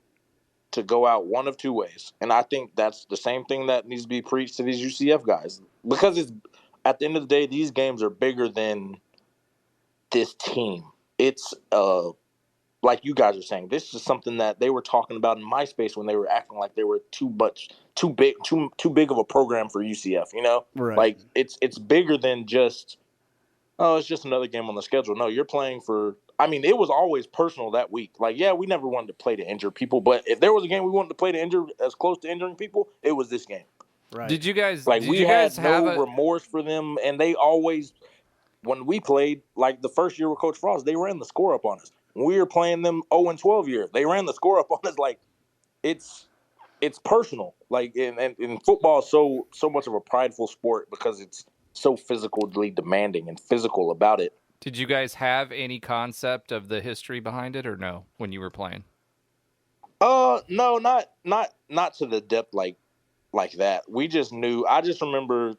to go out one of two ways. And I think that's the same thing that needs to be preached to these UCF guys. Because it's at the end of the day, these games are bigger than this team. It's like you guys are saying, this is something that they were talking about in MySpace when they were acting like they were too big of a program for UCF. Right. Like it's bigger than just it's just another game on the schedule. No, you're playing for. It was always personal that week. Like, yeah, we never wanted to play to injure people, but if there was a game we wanted to play to injure as close to injuring people, it was this game. Right. Did you guys? We had no remorse for them, and they always, when we played, like the first year with Coach Frost, they ran the score up on us. When we were playing them 0-12 year, they ran the score up on us. Like, it's personal. Like, and football is so much of a prideful sport because it's so physically demanding and physical about it. Did you guys have any concept of the history behind it, or no, when you were playing? No, not to the depth like that. We just knew. I just remember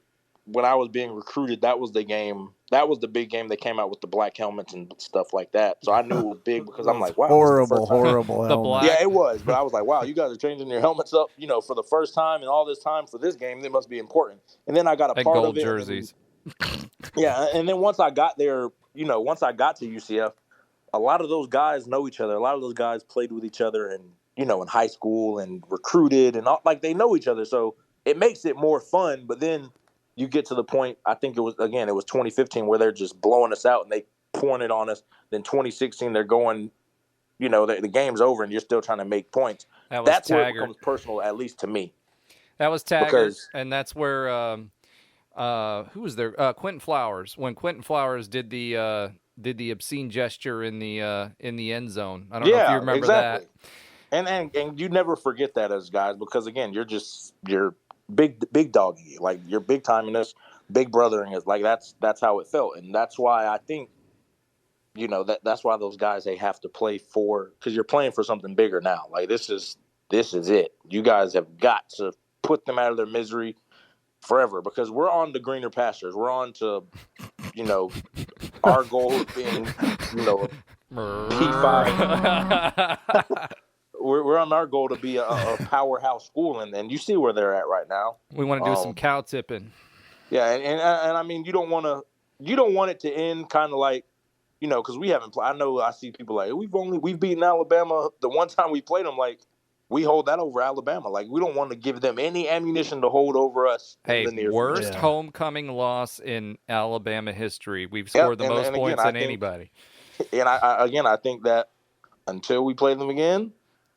when I was being recruited, that was the game. That was the big game. They came out with the black helmets and stuff like that. So I knew it was big because I'm like, wow, horrible the black. Yeah, it was. But I was like, wow, you guys are changing your helmets up, for the first time and all this time for this game. It must be important. And then I got a part gold of it. Jerseys. Yeah, and then once I got there, once I got to UCF, a lot of those guys know each other. A lot of those guys played with each other and in high school and recruited and all, like they know each other. So it makes it more fun. But then you get to the point, I think it was 2015 where they're just blowing us out and they pouring it on us. Then 2016 they're going, the game's over and you're still trying to make points. That's where it becomes personal, at least to me. That was Taggart, and that's where who was there? Quentin Flowers. When Quentin Flowers did the obscene gesture in the end zone. I don't know if you remember that. And you never forget that as guys, because again, you're big dogging you, like you're big timing us, big brothering us, like that's how it felt, and that's why I think that's why those guys, they have to play for, because you're playing for something bigger now. Like this is it. You guys have got to put them out of their misery forever, because we're on the greener pastures. We're on to our goal of being P5. We're on our goal to be a powerhouse school, and you see where they're at right now. We want to do some cow tipping. Yeah, and I mean, you don't want it to end kind of like, because we haven't played. I know I see people like, we've beaten Alabama the one time we played them. Like, we hold that over Alabama. Like, we don't want to give them any ammunition to hold over us. Hey, in the near worst future. Homecoming loss in Alabama history. We've scored the most points than anybody. And I think that until we play them again,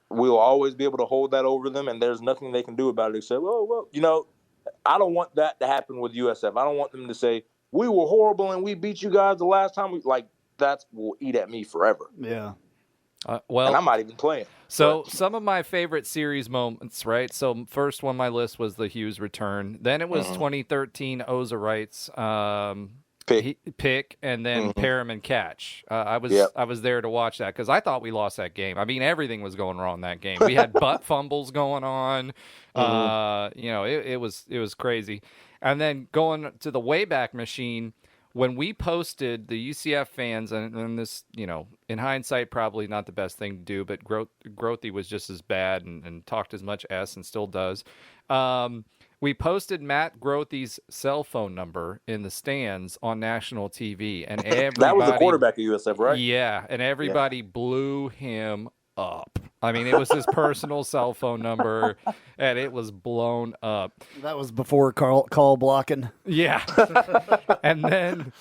we'll always be able to hold that over them, and there's nothing they can do about it except, I don't want that to happen with USF. I don't want them to say, we were horrible and we beat you guys the last time. That will eat at me forever. Yeah. And I'm not even playing. So some of my favorite series moments, right? So first on my list was the Hughes return. Then it was 2013 Oza Wright's pick, and then Perriman catch. I was there to watch that because I thought we lost that game. I mean, everything was going wrong that game. We had butt fumbles going on. It was crazy. And then going to the Wayback Machine, when we posted, the UCF fans, and this, in hindsight, probably not the best thing to do, but Grothy was just as bad and talked as much S and still does. We posted Matt Grothy's cell phone number in the stands on national TV, and everybody, that was the quarterback of USF, right? Yeah, and everybody blew him up. I mean, it was his personal cell phone number, and it was blown up. That was before call blocking. Yeah, and then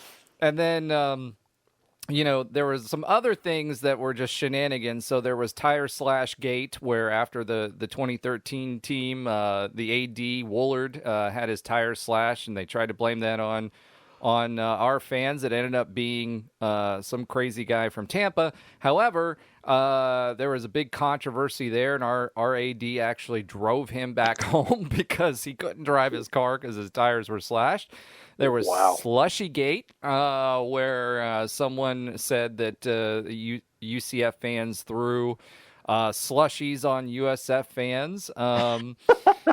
there was some other things that were just shenanigans. So there was Tire Slash Gate, where after the 2013 team, the AD Woolard had his tire slashed, and they tried to blame that on our fans. It ended up being some crazy guy from Tampa. However, there was a big controversy there, and our AD actually drove him back home because he couldn't drive his car because his tires were slashed. There was Slushy Gate, where someone said that UCF fans threw slushies on USF fans.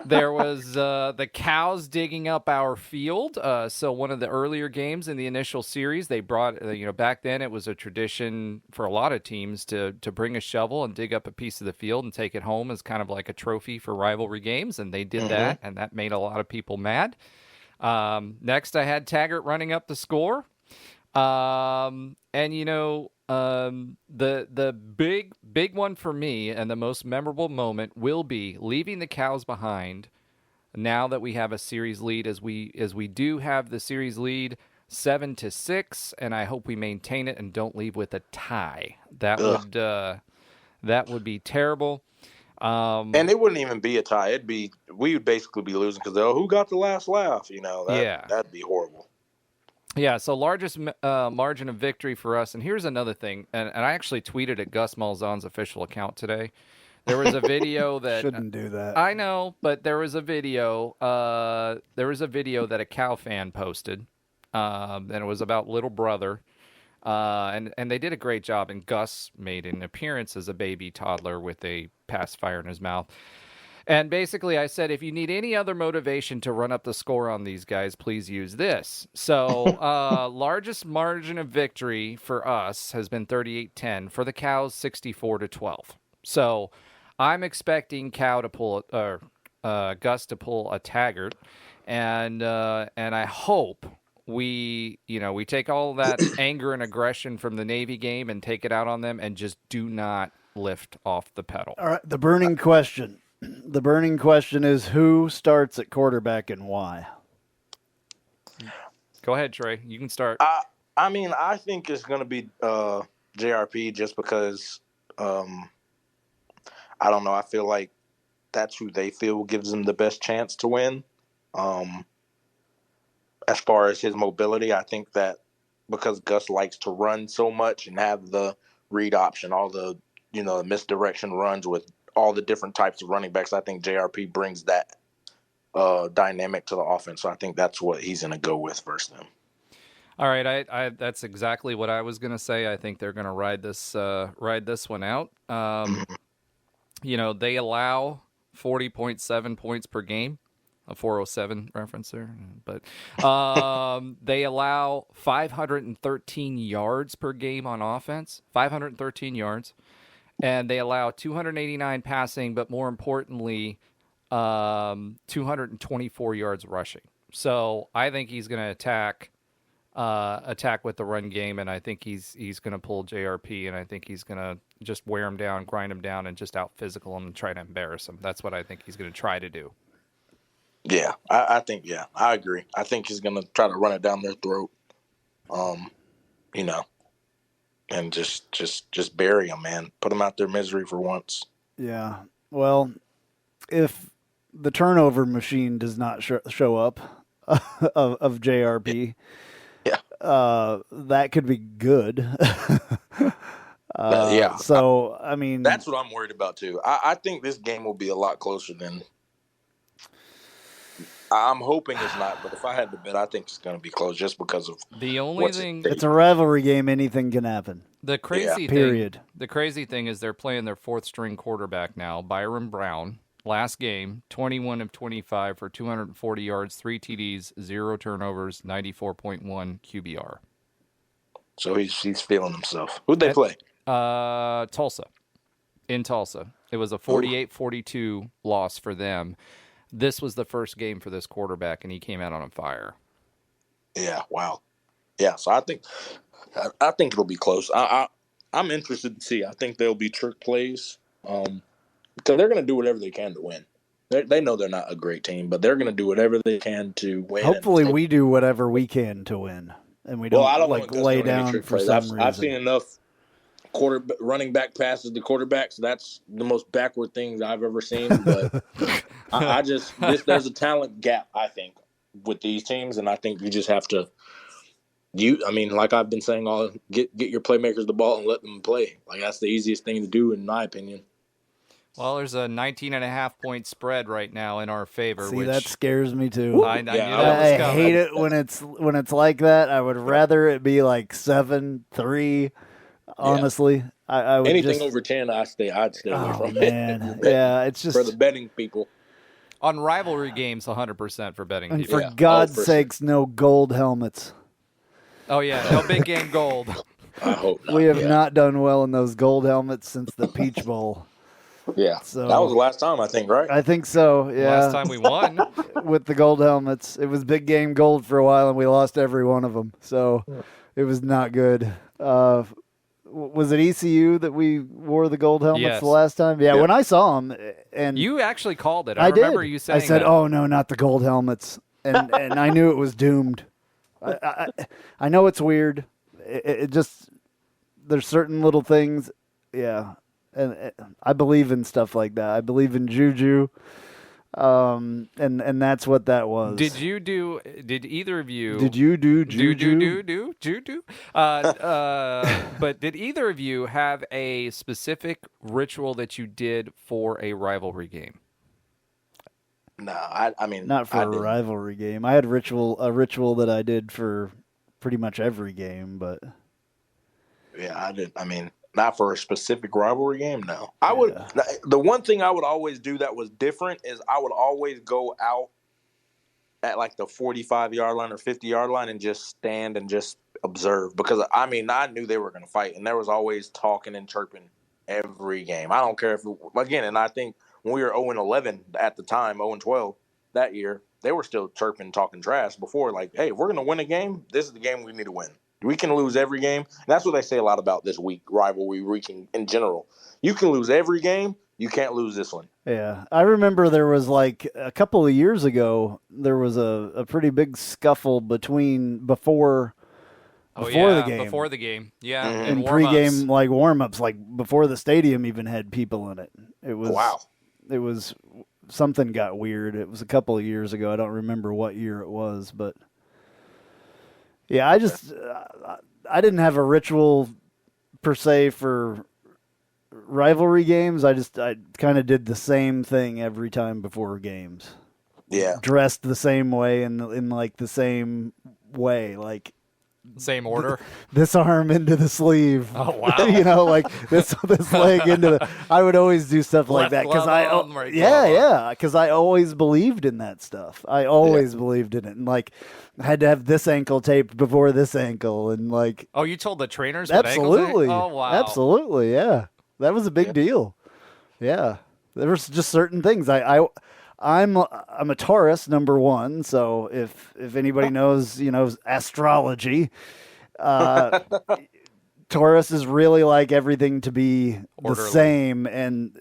There was the cows digging up our field. So one of the earlier games in the initial series, they brought, back then it was a tradition for a lot of teams to bring a shovel and dig up a piece of the field and take it home as kind of like a trophy for rivalry games. And they did that, and that made a lot of people mad. Next, I had Taggart running up the score. The big one for me and the most memorable moment will be leaving the cows behind now that we have a series lead, as we do have the series lead 7-6, and I hope we maintain it and don't leave with a tie. That would be terrible. And it wouldn't even be a tie. We would basically be losing because who got the last laugh? That'd be horrible. Yeah, so largest margin of victory for us. And here's another thing, and I actually tweeted at Gus Malzahn's official account today. There was a video that shouldn't do that. I know, but there was a video. That a cow fan posted, and it was about little brother. And they did a great job, and Gus made an appearance as a baby toddler with a pacifier in his mouth. And basically I said, if you need any other motivation to run up the score on these guys, please use this. So largest margin of victory for us has been 38-10. For the Cows, 64-12. So I'm expecting Gus to pull a Taggart, and I hope we take all that anger and aggression from the Navy game and take it out on them and just do not lift off the pedal. All right, the burning question. The burning question is who starts at quarterback and why? Go ahead, Trey. You can start. I mean, I think it's going to be JRP just because I don't know. I feel like that's who they feel gives them the best chance to win. As far as his mobility, I think that because Gus likes to run so much and have the read option, all the misdirection runs with all the different types of running backs, I think JRP brings that dynamic to the offense. So I think that's what he's going to go with versus them. All right, I that's exactly what I was going to say. I think they're going to ride this one out. They allow 40.7 points per game. A 407 reference there, but they allow 513 yards per game on offense, 513 yards, and they allow 289 passing, but more importantly, 224 yards rushing. So I think he's going to attack with the run game, and I think he's going to pull JRP, and I think he's going to just wear him down, grind him down, and just out physical him and try to embarrass him. That's what I think he's going to try to do. Yeah, I think, I agree. I think he's going to try to run it down their throat, and just bury them, man. Put them out their misery for once. Yeah. Well, if the turnover machine does not show up of JRP, that could be good. Yeah. So, I mean, that's what I'm worried about, too. I think this game will be a lot closer than – I'm hoping it's not, but if I had to bet, I think it's going to be close just because of the only thing. It's a rivalry game. Anything can happen. The crazy thing is they're playing their fourth string quarterback now, Byron Brown. Last game, 21 of 25 for 240 yards, 3 TDs, 0 turnovers, 94.1 QBR. So he's feeling himself. Who'd they play? Tulsa. In Tulsa. It was a 48-42 loss for them. This was the first game for this quarterback, and he came out on fire. Yeah, wow. Yeah, so I think it'll be close. I'm interested to see. I think there'll be trick plays because they're going to do whatever they can to win. They know they're not a great team, but they're going to do whatever they can to win. Hopefully we do whatever we can to win, and we don't lay down for some reason. I've seen enough running back passes to quarterbacks. That's the most backward things I've ever seen, but there's a talent gap, I think, with these teams, and I think you just have to like I've been saying, get your playmakers the ball and let them play. Like that's the easiest thing to do, in my opinion. Well, there's a 19.5-point spread right now in our favor. See, that scares me too. I hate it when it's like that. I would rather it be like 7-3. Honestly, I would anything over 10, I'd stay away from it. Yeah, it's just for the betting people. On rivalry games, 100% for betting and people. For God's sakes, no gold helmets. Oh yeah, no big game gold. I hope not. We have not done well in those gold helmets since the Peach Bowl. Yeah, so that was the last time, I think, right? I think so. Yeah, last time we won with the gold helmets. It was big game gold for a while, and we lost every one of them. So it was not good. Was it ECU that we wore the gold helmets the last time? Yeah, when I saw them, and you actually called it. I remember you saying I said, that. "Oh no, not the gold helmets," and I knew it was doomed. I know it's weird. It just there's certain little things, and I believe in stuff like that. I believe in juju. And that's what that was. Did either of you? Did you do juju? Do? But did either of you have a specific ritual that you did for a rivalry game? No, I mean not for a rivalry game. I had a ritual that I did for pretty much every game, but yeah, I did. I mean, not for a specific rivalry game, no. I would. The one thing I would always do that was different is I would always go out at like the 45-yard line or 50-yard line and just stand and just observe because, I mean, I knew they were going to fight, and there was always talking and chirping every game. I don't care if – again, and I think when we were 0-11 at the time, 0-12, that year, they were still chirping, talking trash before. Like, hey, if we're going to win a game, this is the game we need to win. We can lose every game. And that's what they say a lot about this rivalry week in general. You can lose every game. You can't lose this one. Yeah. I remember there was like a couple of years ago, there was a pretty big scuffle before the game. Before the game. Yeah. Mm-hmm. And And pregame like warm-ups, like before the stadium even had people in it. It was Wow. It was something got weird. It was a couple of years ago. I don't remember what year it was, but yeah, I didn't have a ritual per se for rivalry games. I kind of did the same thing every time before games. Yeah. Dressed the same way and in like the same way, like same order. this arm into the sleeve. Oh, wow. You know, like this leg into the. I would always do stuff like Left that because glove on, right glove on. yeah, because I always believed in that stuff. I always believed in it, and like I had to have this ankle taped before this ankle, and like Oh, you told the trainers? what ankles they- absolutely, Oh, wow. absolutely, yeah, that was a big deal. Yeah, there was just certain things. I'm a Taurus, number one. So if anybody knows, astrology, Taurus is really like everything to be Orderly. the same, and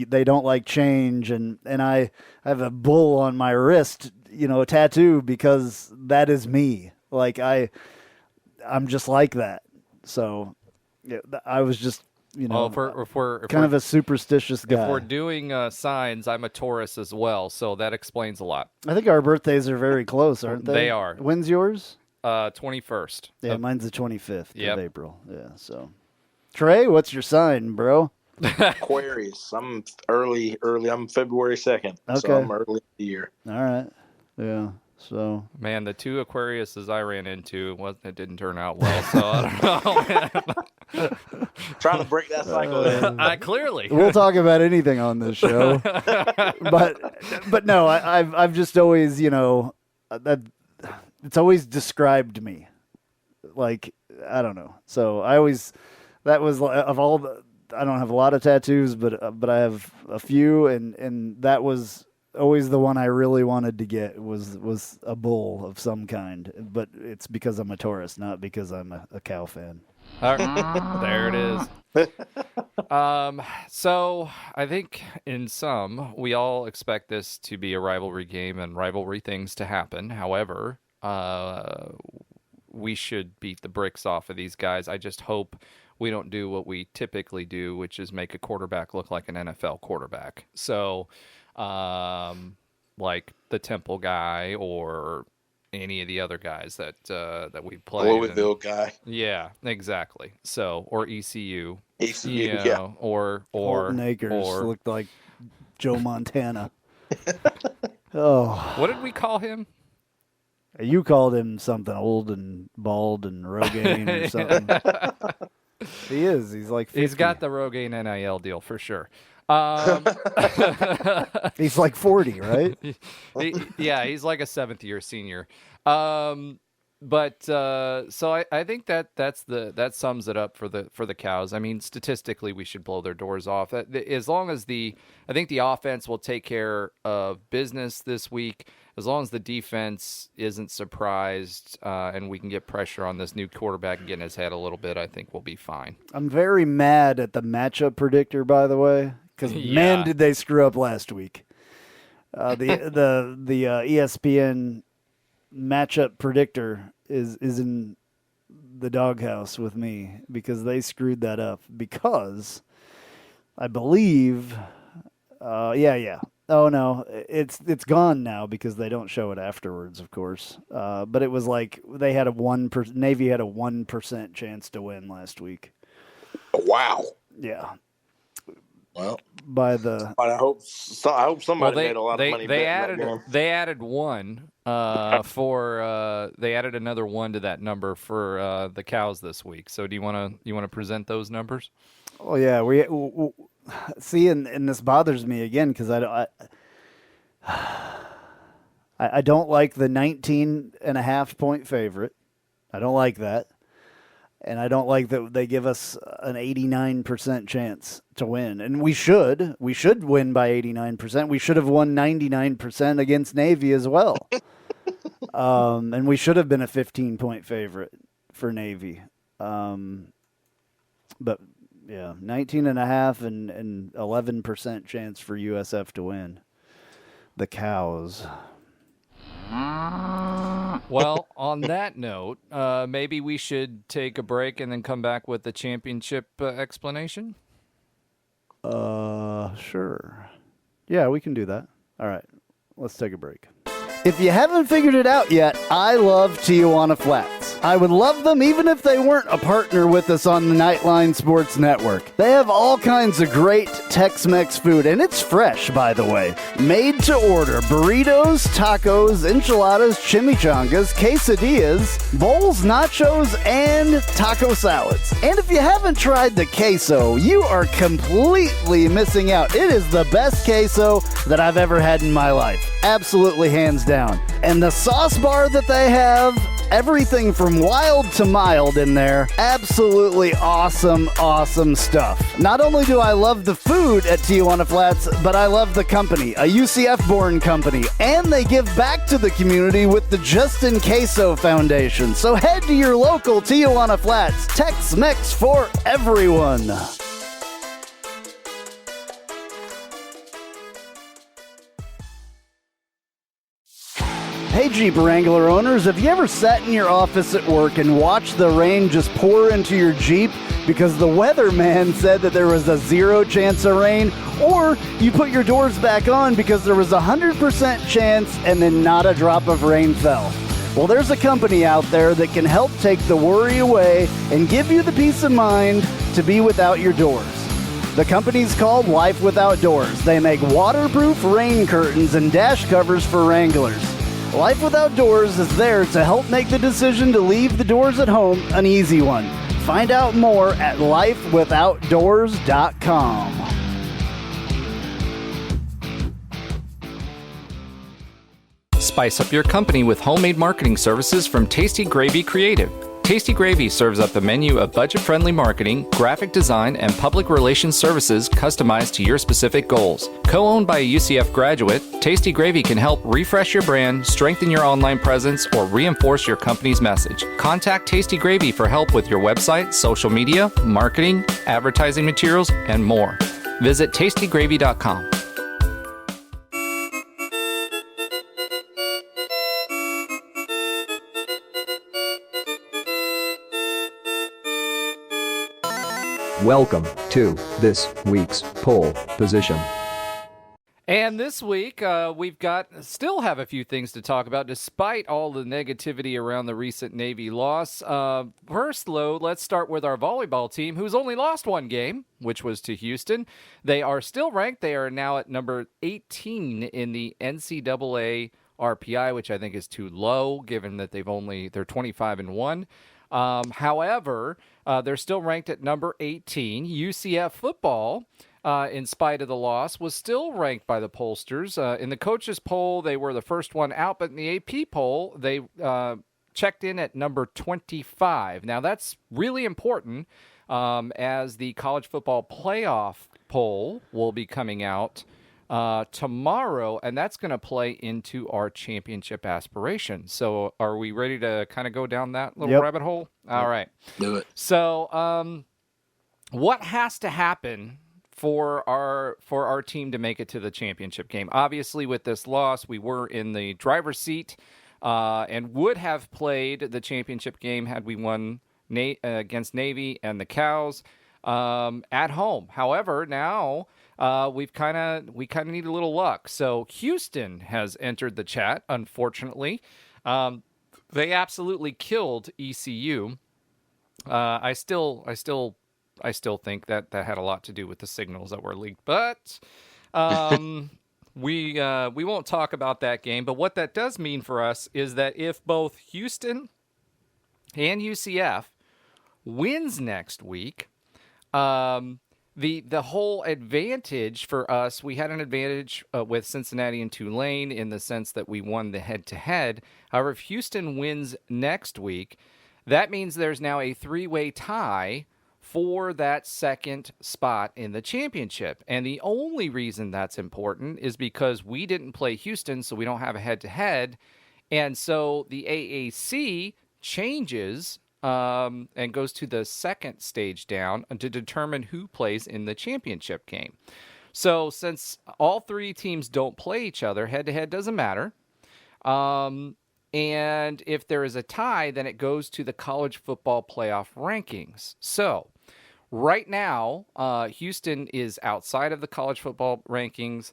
they don't like change. And I have a bull on my wrist, a tattoo because that is me. Like I'm just like that. So yeah, I was just. If we're kind of a superstitious guy. If we're doing signs, I'm a Taurus as well, so that explains a lot. I think our birthdays are very close, aren't they? They are. When's yours? 21st. Yeah, mine's the 25th Yep. of April. Yeah, so. Trey, what's your sign, bro? Aquarius. I'm early. I'm February 2nd. Okay. So I'm early in the year. All right. Yeah, so. Man, the two Aquariuses I ran into, it didn't turn out well, so I don't know, man. Trying to break that cycle in. Clearly. We'll talk about anything on this show. but no, I've just always, that it's always described me. Like, I don't know. So I always, that was of all the, I don't have a lot of tattoos, but I have a few, and that was always the one I really wanted to get was a bull of some kind. But it's because I'm a Taurus, not because I'm a cow fan. There it is. So I think in sum, we all expect this to be a rivalry game and rivalry things to happen. However, we should beat the bricks off of these guys. I just hope we don't do what we typically do, which is make a quarterback look like an NFL quarterback. So, like the Temple guy or any of the other guys that we played. Louisville guy. Yeah, exactly. So, or ECU. ECU, Yeah. Or Colton Akers or looked like Joe Montana. Oh, what did we call him? you called him something old and bald and Rogaine or something. He is. He's like 50. He's got the Rogaine NIL deal for sure. He's like 40, right? Yeah, he's like a seventh-year senior. But so I think that sums it up for the Cows. I mean, statistically, we should blow their doors off. As long as I think the offense will take care of business this week. As long as the defense isn't surprised and we can get pressure on this new quarterback and get in his head a little bit, I think we'll be fine. I'm very mad at the matchup predictor, by the way, because man, did they screw up last week. The ESPN matchup predictor is in the doghouse with me because they screwed that up because I believe oh no, it's gone now because they don't show it afterwards, of course, but it was like they had Navy had a 1% chance to win last week. Wow. Yeah. Well, I hope somebody made a lot of money. They added one they added another one to that number for the Cows this week. So do you want to present those numbers? Oh yeah, we see, and this bothers me again because I don't like the 19.5 point favorite. I don't like that. And I don't like that they give us an 89% chance to win. And we should win by 89%. We should have won 99% against Navy as well. And we should have been a 15-point favorite for Navy. But yeah, 19.5 and 11% chance for USF to win. The Cows. Well, on that note, maybe we should take a break and then come back with the championship explanation? Sure. Yeah, we can do that. All right, let's take a break. If you haven't figured it out yet, I love Tijuana Flats. I would love them even if they weren't a partner with us on the Knightline Sports Network. They have all kinds of great Tex-Mex food, and it's fresh, by the way. Made to order burritos, tacos, enchiladas, chimichangas, quesadillas, bowls, nachos, and taco salads. And if you haven't tried the queso, you are completely missing out. It is the best queso that I've ever had in my life. Absolutely hands down. And the sauce bar that they have, everything from wild to mild in there. Absolutely awesome, awesome stuff. Not only do I love the food at Tijuana Flats, but I love the company, a UCF-born company. And they give back to the community with the Justin Queso Foundation. So head to your local Tijuana Flats. Tex-Mex for everyone. Hey Jeep Wrangler owners, have you ever sat in your office at work and watched the rain just pour into your Jeep because the weatherman said that there was a 0 chance of rain? Or you put your doors back on because there was a 100% chance and then not a drop of rain fell? Well, there's a company out there that can help take the worry away and give you the peace of mind to be without your doors. The company's called Life Without Doors. They make waterproof rain curtains and dash covers for Wranglers. Life Without Doors is there to help make the decision to leave the doors at home an easy one. Find out more at lifewithoutdoors.com. Spice up your company with homemade marketing services from Tasty Gravy Creative. Tasty Gravy serves up a menu of budget-friendly marketing, graphic design, and public relations services customized to your specific goals. Co-owned by a UCF graduate, Tasty Gravy can help refresh your brand, strengthen your online presence, or reinforce your company's message. Contact Tasty Gravy for help with your website, social media, marketing, advertising materials, and more. Visit tastygravy.com. Welcome to this week's pole position. And this week, we've still have a few things to talk about, despite all the negativity around the recent Navy loss. First, though, let's start with our volleyball team, who's only lost one game, which was to Houston. They are still ranked. They are now at number 18 in the NCAA RPI, which I think is too low, given that they're 25-1. However, they're still ranked at number 18. UCF football, in spite of the loss, was still ranked by the pollsters. In the coaches' poll, they were the first one out, but in the AP poll, they checked in at number 25. Now, that's really important, as the college football playoff poll will be coming out tomorrow, and that's going to play into our championship aspirations. So are we ready to kind of go down that little rabbit hole? All right. Do it. So what has to happen for our team to make it to the championship game? Obviously, with this loss, we were in the driver's seat and would have played the championship game had we won against Navy and the Cows at home. However, now we kind of need a little luck. So Houston has entered the chat, unfortunately. They absolutely killed ECU. I still think that had a lot to do with the signals that were leaked, but we won't talk about that game. But what that does mean for us is that if both Houston and UCF wins next week, the whole advantage for us, we had an advantage with Cincinnati and Tulane in the sense that we won the head-to-head. However, if Houston wins next week, That means there's now a 3-way tie for that second spot in the championship. And the only reason that's important is because we didn't play Houston, so we don't have a head-to-head. And so the AAC changes and goes to the second stage down to determine who plays in the championship game. So since all three teams don't play each other, head-to-head doesn't matter. And if there is a tie, then it goes to the college football playoff rankings. So right now, Houston is outside of the college football rankings.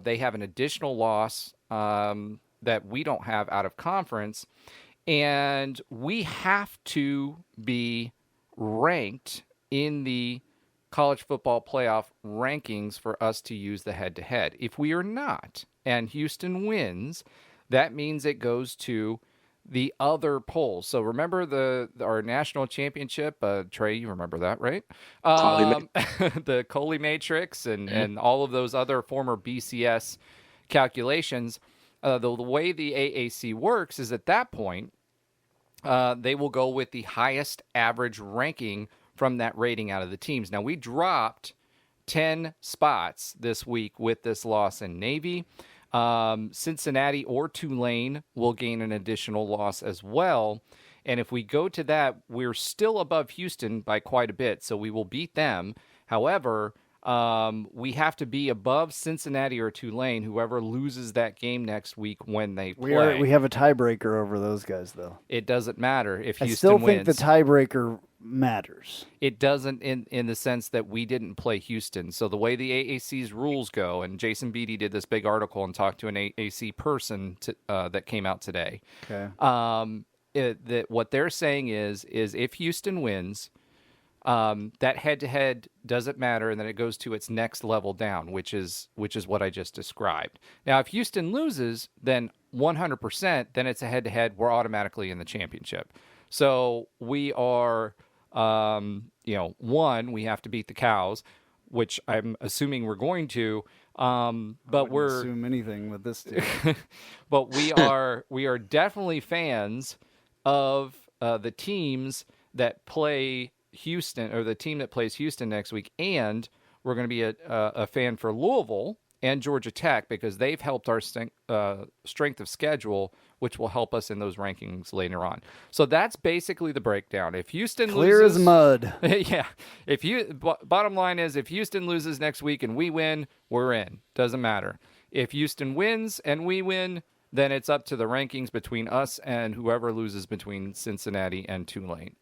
They have an additional loss that we don't have out of conference. And we have to be ranked in the college football playoff rankings for us to use the head-to-head. If we are not, and Houston wins, that means it goes to the other polls. So remember our national championship, Trey, you remember that, right? The Coley Matrix and all of those other former BCS calculations. The way the AAC works is at that point, they will go with the highest average ranking from that rating out of the teams. Now, we dropped 10 spots this week with this loss in Navy. Cincinnati or Tulane will gain an additional loss as well. And if we go to that, we're still above Houston by quite a bit, so we will beat them. However, we have to be above Cincinnati or Tulane, whoever loses that game next week when they play. We have a tiebreaker over those guys, though. It doesn't matter if Houston wins. I still think wins. the tiebreaker matters. It doesn't in the sense that we didn't play Houston. So the way the AAC's rules go, and Jason Beatty did this big article and talked to an AAC person that came out today. Okay. That what they're saying is if Houston wins, that head-to-head doesn't matter, and then it goes to its next level down, which is what I just described. Now, if Houston loses, then 100%, then it's a head-to-head. We're automatically in the championship. So we are, one, we have to beat the Cows, which I'm assuming we're going to. But we're assume anything with this team. But we are definitely fans of the teams that play Houston, or the team that plays Houston next week, and we're going to be a fan for Louisville and Georgia Tech because they've helped our strength of schedule, which will help us in those rankings later on. So that's basically the breakdown. If Houston clear loses, as mud. Yeah. Bottom line is, if Houston loses next week and we win, we're in. Doesn't matter. If Houston wins and we win, then it's up to the rankings between us and whoever loses between Cincinnati and Tulane.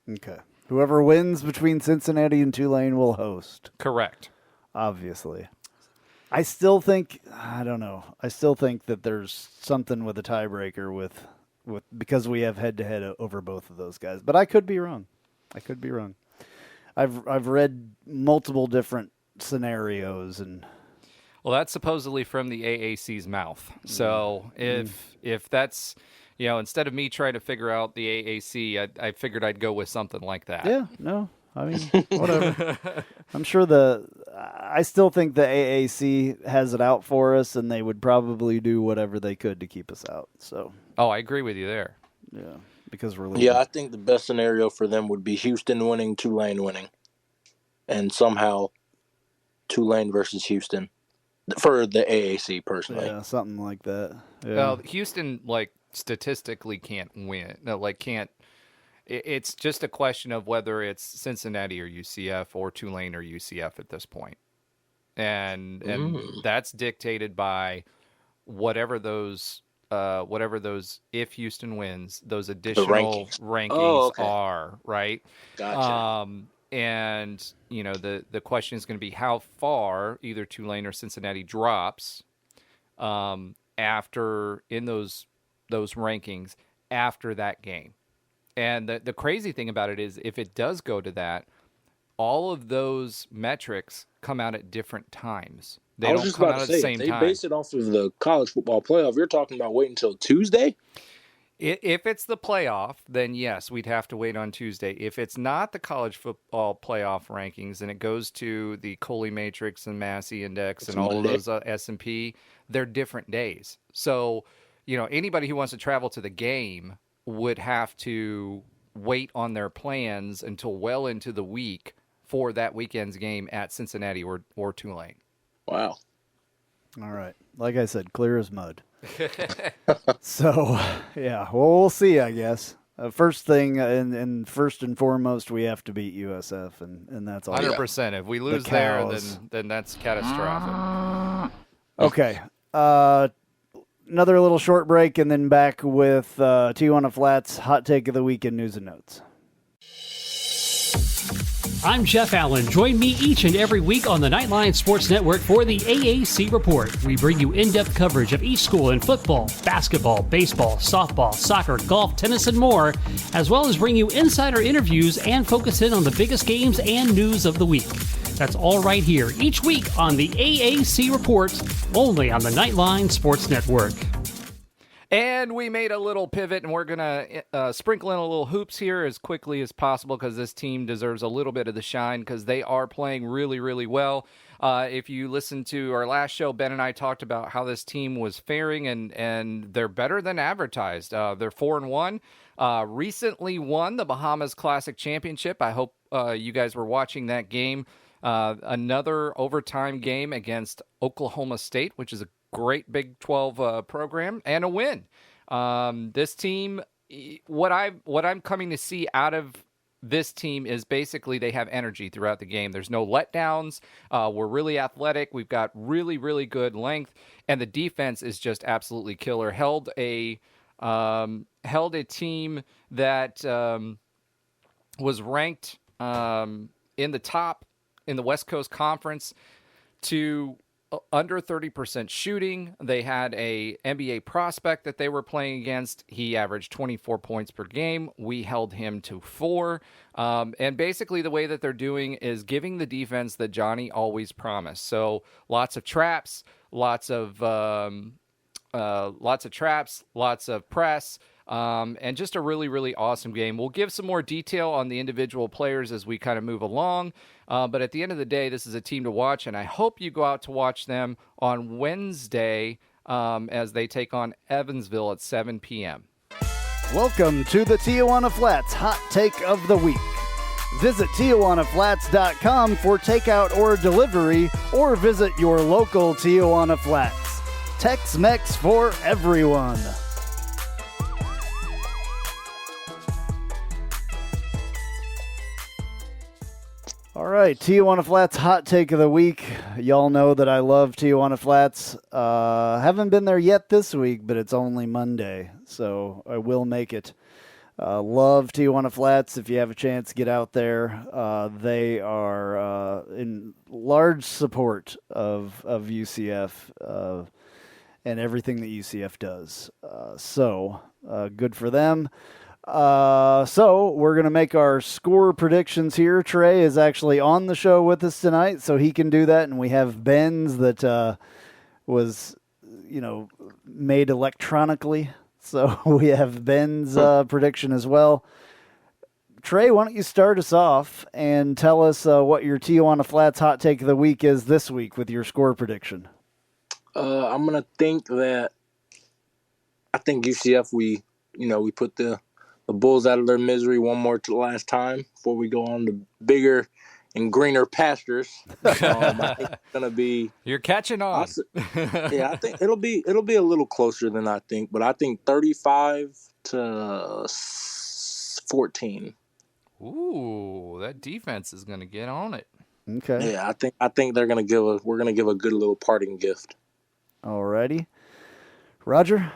Okay. Whoever wins between Cincinnati and Tulane will host. Correct. Obviously. I still think, I don't know. I still think that there's something with a tiebreaker with because we have head-to-head over both of those guys. But I could be wrong. I've read multiple different scenarios and. Well, that's supposedly from the AAC's mouth. So if that's, instead of me trying to figure out the AAC, I figured I'd go with something like that. Yeah, no, I mean, whatever. I'm sure I still think the AAC has it out for us, and they would probably do whatever they could to keep us out. So. Oh, I agree with you there. Yeah, because we're leaving. Yeah, I think the best scenario for them would be Houston winning, Tulane winning, and somehow Tulane versus Houston. For the AAC, personally. Yeah, something like that. Yeah. Well, Houston, statistically can't win. No, can't. It's just a question of whether it's Cincinnati or UCF or Tulane or UCF at this point. And that's dictated by whatever those, if Houston wins, those additional rankings are, right? Gotcha. And, the question is going to be how far either Tulane or Cincinnati drops after in those rankings after that game. And the crazy thing about it is if it does go to that, all of those metrics come out at different times. They don't come out at the same time. They base it off of the college football playoff. You're talking about waiting until Tuesday? If it's the playoff, then yes, we'd have to wait on Tuesday. If it's not the college football playoff rankings and it goes to the Coley Matrix and Massey Index and all of those S&P, they're different days. So, anybody who wants to travel to the game would have to wait on their plans until well into the week for that weekend's game at Cincinnati or Tulane. Wow. All right. Like I said, clear as mud. So, yeah, well, we'll see, I guess. First thing, and first and foremost, we have to beat USF, and that's all. 100%. If we lose there, then that's catastrophic. Okay. Another little short break, and then back with Tijuana Flats Hot Take of the Week and News and Notes. I'm Jeff Allen. Join me each and every week on the Knightline Sports Network for the AAC Report. We bring you in-depth coverage of each school in football, basketball, baseball, softball, soccer, golf, tennis, and more, as well as bring you insider interviews and focus in on the biggest games and news of the week. That's all right here each week on the AAC Report, only on the Knightline Sports Network. And we made a little pivot, and we're going to sprinkle in a little hoops here as quickly as possible because this team deserves a little bit of the shine because they are playing really, really well. If you listen to our last show, Ben and I talked about how this team was faring, and they're better than advertised. They're 4-1. Recently won the Bahamas Classic Championship. I hope you guys were watching that game. Another overtime game against Oklahoma State, which is a great Big 12 program, and a win. This team, what I'm coming to see out of this team is basically they have energy throughout the game. There's no letdowns. We're really athletic. We've got really, really good length, and the defense is just absolutely killer. Held a team that was ranked in the top in the West Coast Conference to under 30% shooting. They had a NBA prospect that they were playing against. He averaged 24 points per game. We held him to 4. And basically the way that they're doing is giving the defense that Johnny always promised. So lots of traps, lots of press, and just a really, really awesome game. We'll give some more detail on the individual players as we kind of move along. But at the end of the day, this is a team to watch, and I hope you go out to watch them on Wednesday as they take on Evansville at 7 p.m. Welcome to the Tijuana Flats Hot Take of the Week. Visit TijuanaFlats.com for takeout or delivery, or visit your local Tijuana Flats. Tex-Mex for everyone. All right, Tijuana Flats Hot Take of the Week. Y'all know that I love Tijuana Flats. Haven't been there yet this week, but it's only Monday, so I will make it. Love Tijuana Flats. If you have a chance, get out there. They are in large support of UCF and everything that UCF does. So good for them. So we're going to make our score predictions here. Trey is actually on the show with us tonight, so he can do that. And we have Ben's that was, made electronically. So we have Ben's prediction as well. Trey, why don't you start us off and tell us what your Tijuana Flats Hot Take of the Week is this week with your score prediction? I'm going to think that I think UCF, we put the Bulls out of their misery one more last time before we go on to bigger and greener pastures. I think it's gonna be. You're catching on. Yeah, I think it'll be a little closer than I think, but I think 35-14. Ooh, that defense is gonna get on it. Okay. Yeah, I think we're gonna give a good little parting gift. Alrighty, Roger.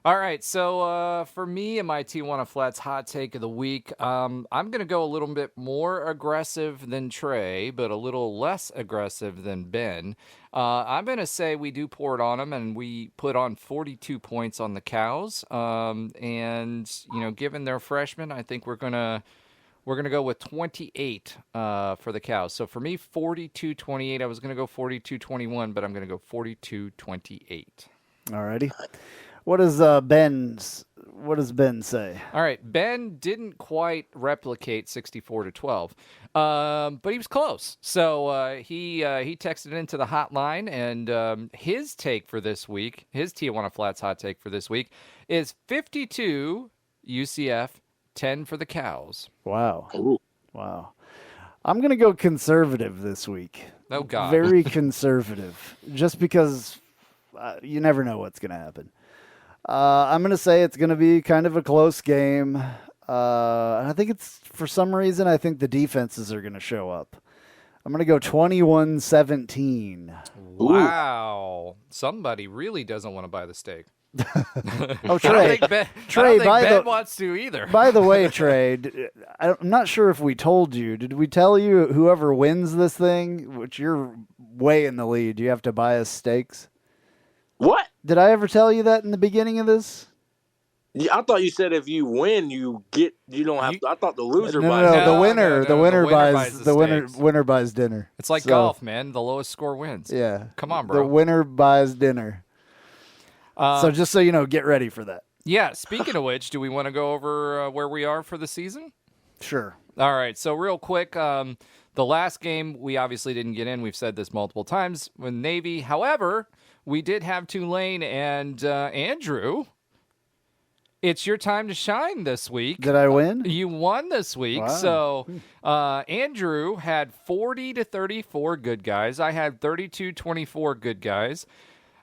All right, so for me and my Tijuana Flats Hot Take of the Week, I'm going to go a little bit more aggressive than Trey, but a little less aggressive than Ben. I'm going to say we do pour it on them, and we put on 42 points on the Cows. And, given they're freshmen, I think we're going to go with 28 for the Cows. So for me, 42-28. I was going to go 42-21, but I'm going to go 42-28. Alrighty. What does Ben say? All right, Ben didn't quite replicate 64-12, but he was close. So he texted into the hotline, and his take for this week, his Tijuana Flats hot take for this week, is 52 UCF 10 for the Cows. Wow. Ooh. Wow. I'm going to go conservative this week. Oh, God. Very conservative. Just because you never know what's going to happen. I'm going to say it's going to be kind of a close game. And I think it's, for some reason, I think the defenses are going to show up. I'm going to go 21-17. Wow. Somebody really doesn't want to buy the steak. Oh, Trey. I don't think Trey, Ben wants to either. By the way, Trey, I'm not sure if we told you. Did we tell you whoever wins this thing, which you're way in the lead, you have to buy us steaks? What? Did I ever tell you that in the beginning of this? Yeah, I thought you said if you win, you don't have. I thought the loser No, buys. the winner buys the winner buys dinner. It's like golf, man. The lowest score wins. Yeah. Come on, bro. The winner buys dinner. So just so you know, get ready for that. Yeah, speaking of which, do we want to go over where we are for the season? Sure. All right, so real quick, the last game we obviously didn't get in. We've said this multiple times with Navy. However, we did have Tulane and Andrew. It's your time to shine this week. Did I win? You won this week. Wow. So Andrew had 40-34 good guys. I had 32-24 good guys.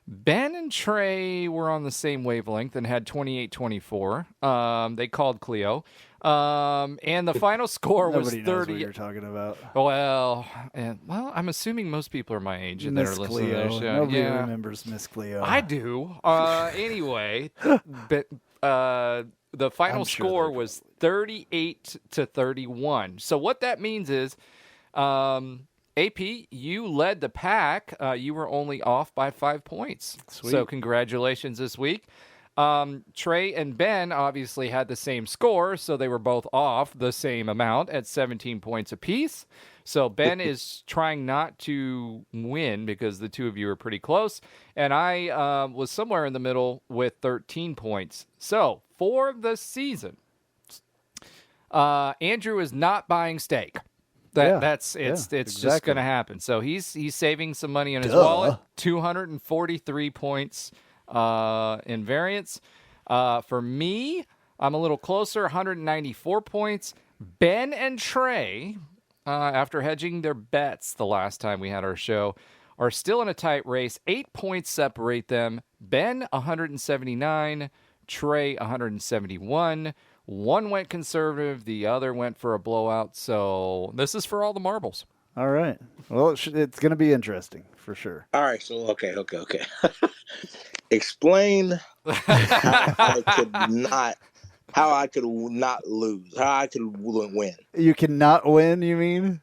Ben and Trey were on the same wavelength and had 28-24. They called Cleo. And the final score was 30. Nobody knows what you're talking about. Well, I'm assuming most people are my age and that are listening to this show. Nobody Yeah. remembers Miss Cleo. I do. Anyway, but the final score was 38-31. So what that means is, AP, you led the pack. You were only off by 5 points. Sweet. So congratulations this week. Trey and Ben obviously had the same score, so they were both off the same amount at 17 points apiece. So Ben is trying not to win because the two of you are pretty close. And I was somewhere in the middle with 13 points. So for the season, Andrew is not buying steak. It's just going to happen. So he's saving some money in his wallet. 243 points in variance. For me, I'm a little closer, 194 points. Ben and Trey, after hedging their bets the last time we had our show, are still in a tight race. 8 points separate them. Ben, 179. Trey, 171. One went conservative. The other went for a blowout. So this is for all the marbles. All right. Well, it's going to be interesting for sure. All right. So okay. Explain how I could not lose. How I could win. You cannot win. You mean?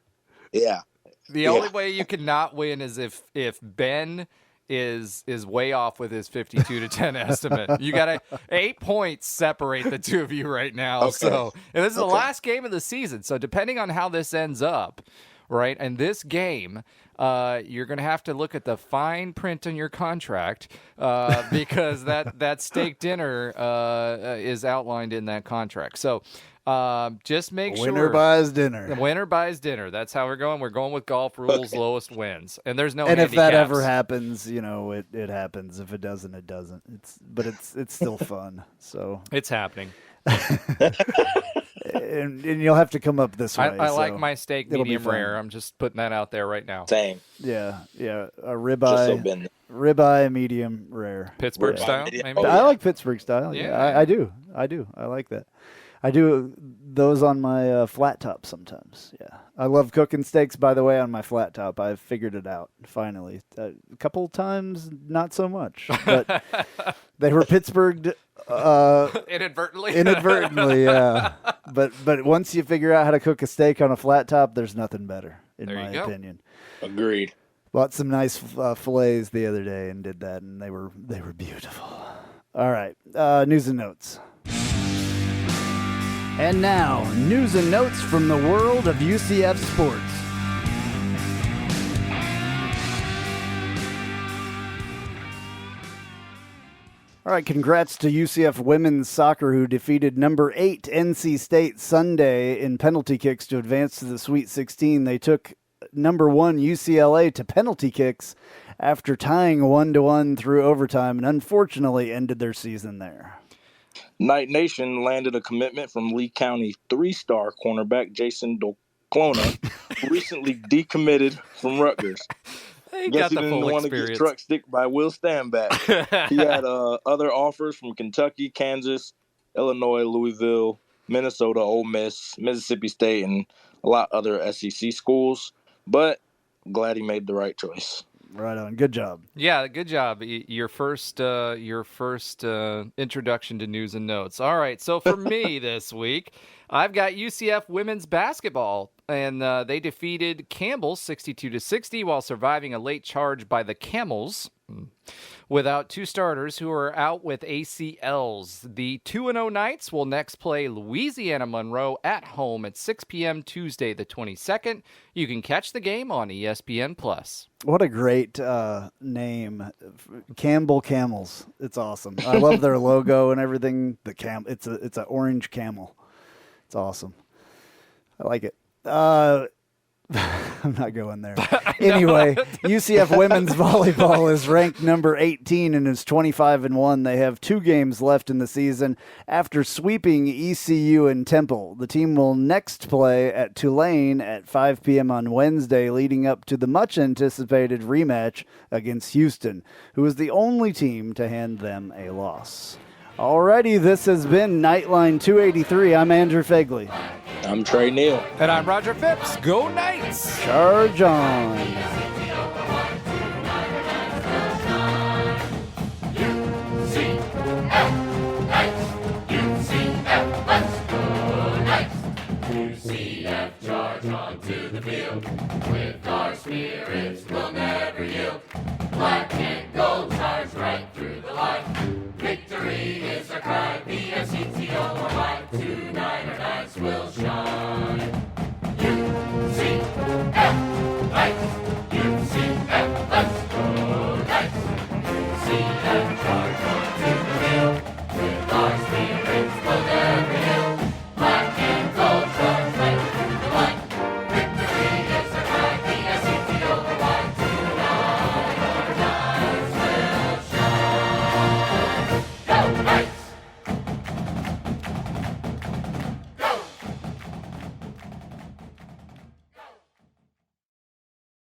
Yeah. The only way you cannot win is if Ben is way off with his 52-10 estimate. You got 8 points separate the two of you right now. Okay. So and this is the last game of the season. So depending on how this ends up, right, and this game, you're going to have to look at the fine print on your contract because that steak dinner is outlined in that contract. So just make sure. Winner buys dinner. The winner buys dinner. That's how we're going. We're going with golf rules, lowest wins. And there's no And if that handicaps. ever happens, it happens. If it doesn't, it doesn't. It's still fun. So It's happening. and you'll have to come up this way. I like so my steak it'll be medium fun. rare. I'm just putting that out there right now. Same. Yeah. A Just so ribeye, Ben. medium rare. Pittsburgh Ribeye style, medium. maybe? Oh, I yeah. like Pittsburgh style. Yeah, I do. I like that. I do those on my flat top sometimes. Yeah, I love cooking steaks. By the way, on my flat top, I've figured it out finally. A couple times, not so much, but they were Pittsburgh. Inadvertently. Inadvertently, yeah. But once you figure out how to cook a steak on a flat top, there's nothing better, in There my you go. opinion. Agreed. Bought some nice fillets the other day and did that, and they were beautiful. All right, news and notes. And now, news and notes from the world of UCF sports. All right, congrats to UCF women's soccer who defeated number 8 NC State Sunday in penalty kicks to advance to the Sweet 16. They took number 1 UCLA to penalty kicks after tying 1-1 through overtime and unfortunately ended their season there. Knight Nation landed a commitment from Lee County 3-star cornerback Jason Dolclona, recently decommitted from Rutgers. He Guess got he the didn't full want to get experience. truck sticked by Will Standback. He had other offers from Kentucky, Kansas, Illinois, Louisville, Minnesota, Ole Miss, Mississippi State, and a lot other SEC schools. But glad he made the right choice. Right on. Good job. Yeah, good job. Your first introduction to news and notes. All right, so for me this week, I've got UCF women's basketball, and they defeated Campbell 62-60 while surviving a late charge by the Camels without two starters who are out with ACLs. The 2-0 Knights will next play Louisiana Monroe at home at 6 p.m. Tuesday the 22nd. You can catch the game on ESPN+. What a great name, Campbell Camels. It's awesome. I love their logo and everything. It's an orange camel. It's awesome. I like it. I'm not going there. Anyway, UCF women's volleyball is ranked number 18 and is 25-1. They have 2 games left in the season after sweeping ECU and Temple. The team will next play at Tulane at 5 p.m. on Wednesday, leading up to the much-anticipated rematch against Houston, who is the only team to hand them a loss. Alrighty, this has been Nightline 283. I'm Andrew Fegley. I'm Trey Neal. And I'm Roger Phipps. Go Knights! Charge on. UCF, charge on to the field. With our spirits, we'll never yield.